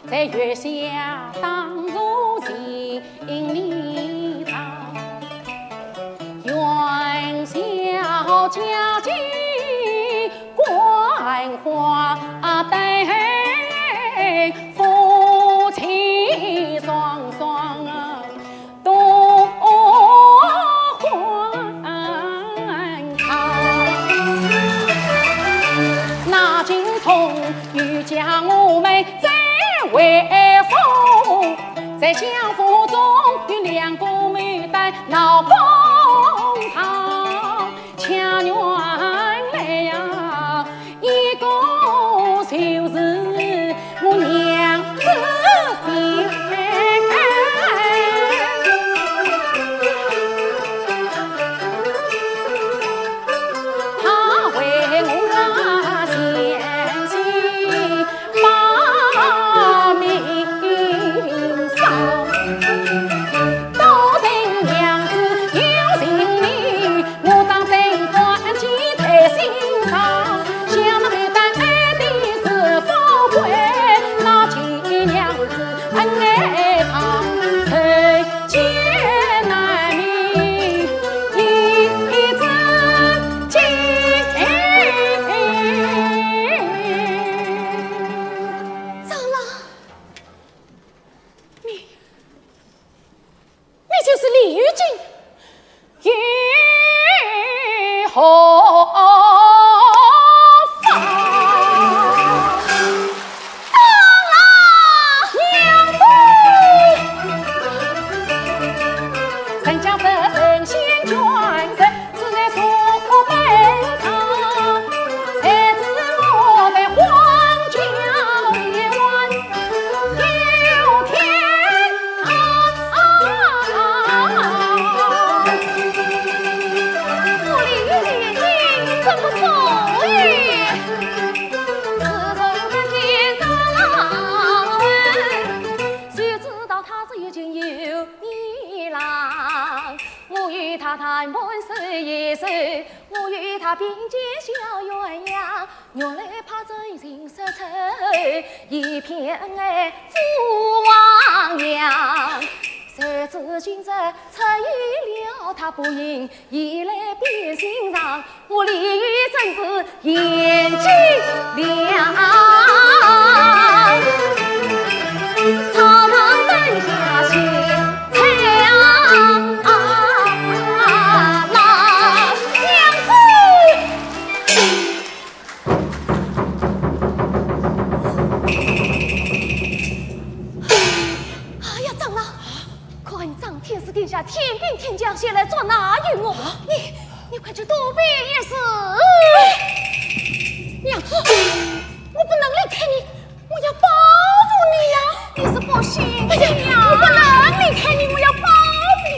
在月下当如情里长，元宵佳节关花灯，夫妻双双多欢康。那今从欲将我们为父在相府中与两个牡丹闹公堂，强原来呀，一个就是我娘子的。他为我献心把命丧，多情娘子有情理，我当真关记在心上。想那牡丹爱的是富贵，那亲娘子恩爱长，人间难觅一真情。长郎，你就是李玉君，以后长郎娘子，人家神仙眷人，只乃说本场，才知我在荒郊野外有天我李玉君真不错耶！自从看见长郎，谁知道他是已经有你郎。我与他谈婚事一事，我与他并肩小鸳鸯，原来怕真心实诚，一片爱父王娘。谁知今日出于了他不应，一来变心肠，我李煜真是眼睛亮。草堂灯下写唱那娘子。哎呀，长老，看张天师殿下天兵天将前来捉拿于我，你快去躲避一死。娘子，我不能离开你，我要保护你呀！你是不行的呀！我不能离开你，我要保护你。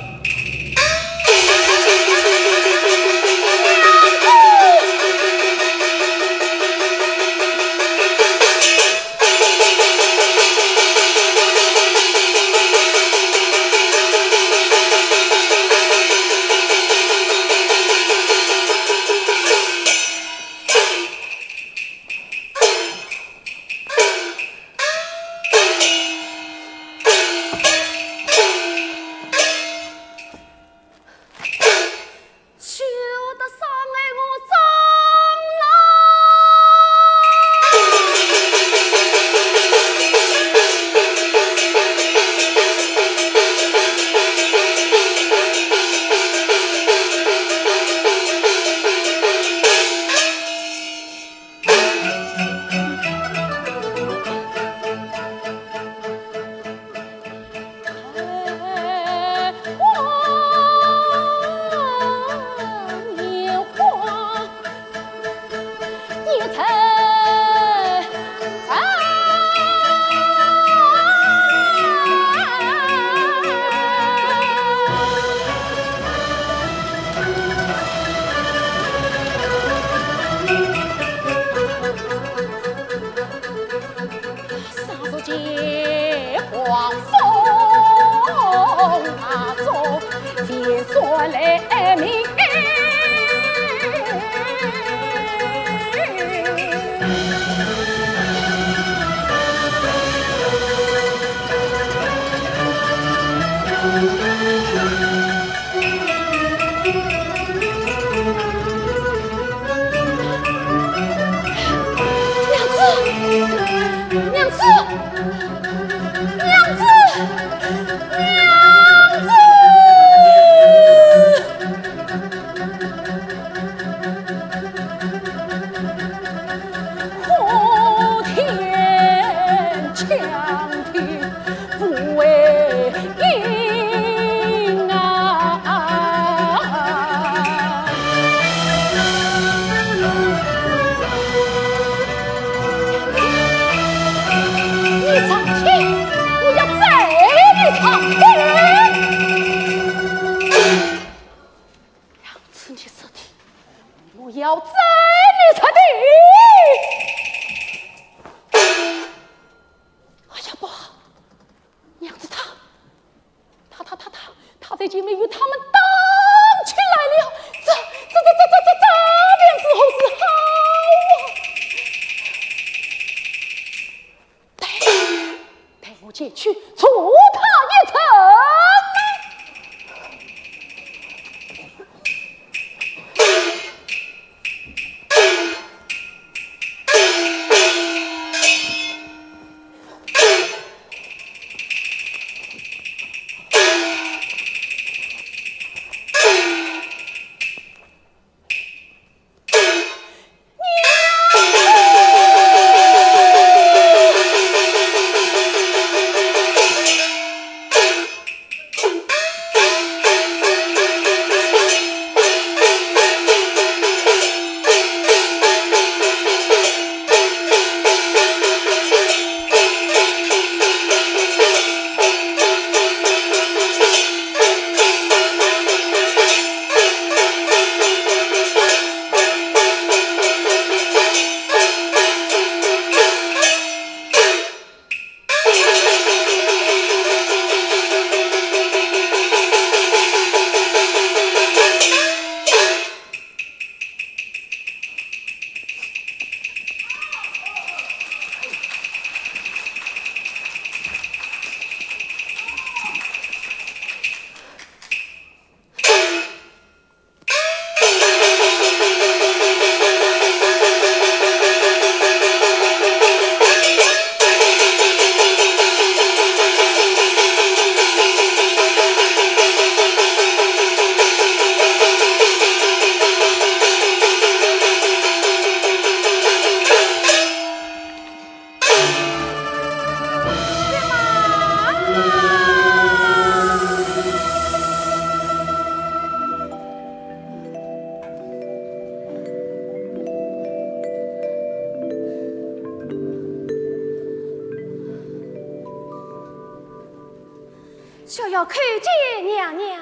小要叩见娘娘。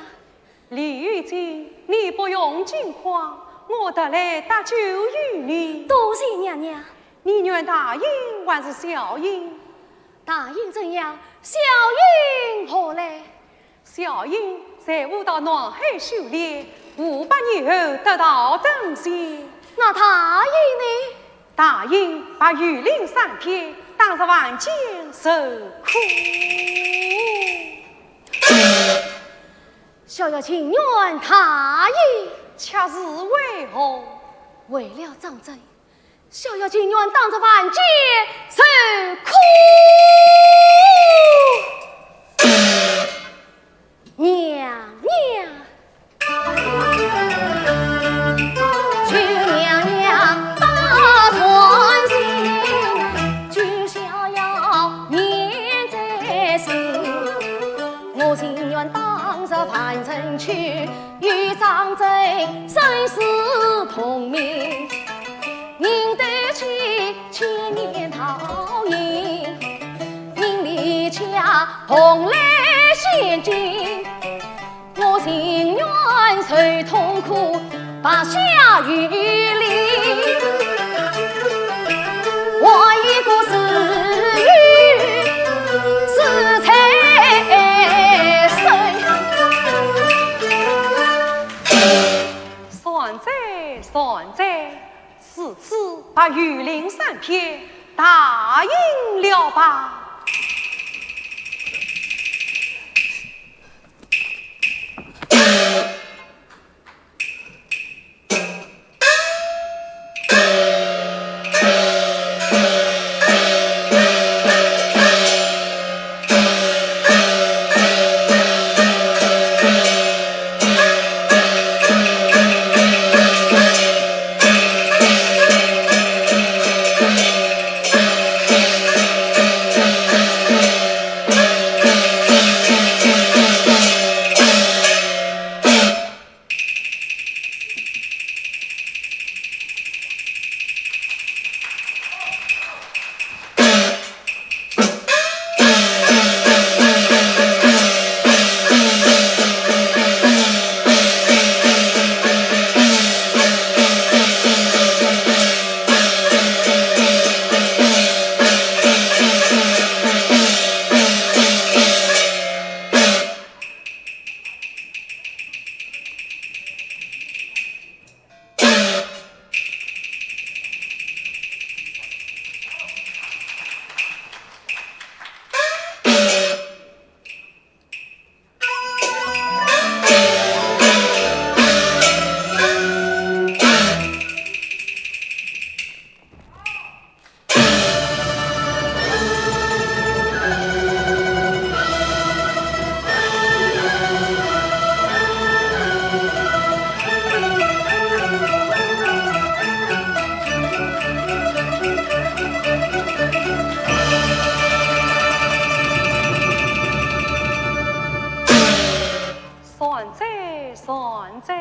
李玉京，你不用惊慌，我得来搭救于你。多谢娘娘。你愿大英还是小英？大英怎样？小英何来？小英在我到南海修炼，500年后得道登仙。那大英呢？大英把玉林3篇当着万间受苦。小要情愿大英，恰是为何？为了张真，小要情愿当着万间受苦。娘娘，求娘娘把传心，就逍遥念在心。我情愿当着凡尘去，与张真生死同命，赢得起千年桃影，赢离家同来现今。我情愿受痛苦，拔下玉林，我一个是玉是财神。算在，此次把玉林3篇答应了吧。算在。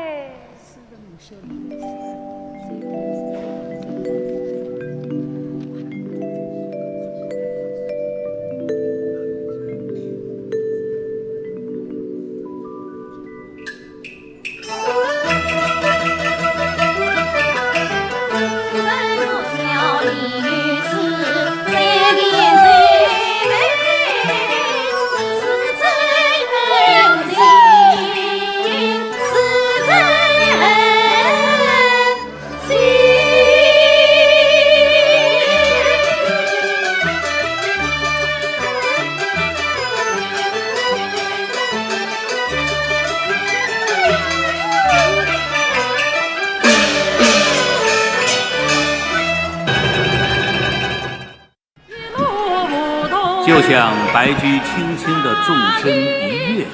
就像白驹轻轻地纵身一跃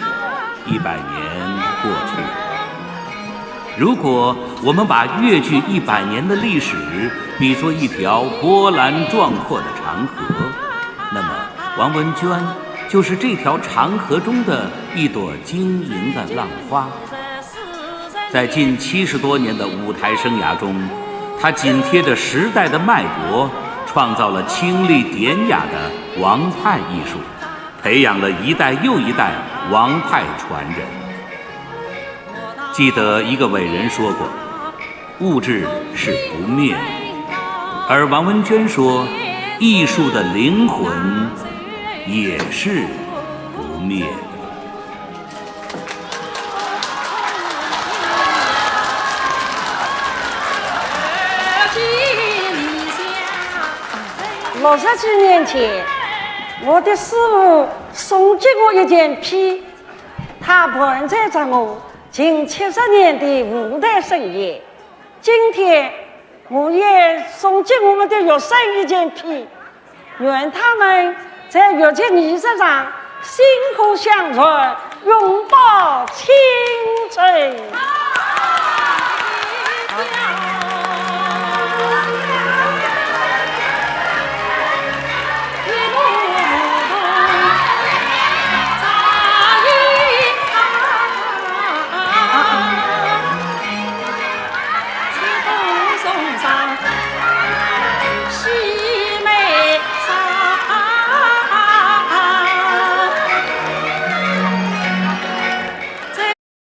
，100年过去了。如果我们把越剧100年的历史比作一条波澜壮阔的长河，那么王文娟就是这条长河中的一朵晶莹的浪花。在近70多年的舞台生涯中，她紧贴着时代的脉搏，创造了清丽典雅的王派艺术，培养了一代又一代王派传人。记得一个伟人说过，物质是不灭的，而王文娟说，艺术的灵魂也是不灭的。60几年前，我的师傅送给我一件皮，他伴随着我近70年的舞台生涯。今天，我也送给我们的学生一件皮，愿他们在乐剧艺术上薪火相传，永葆青春。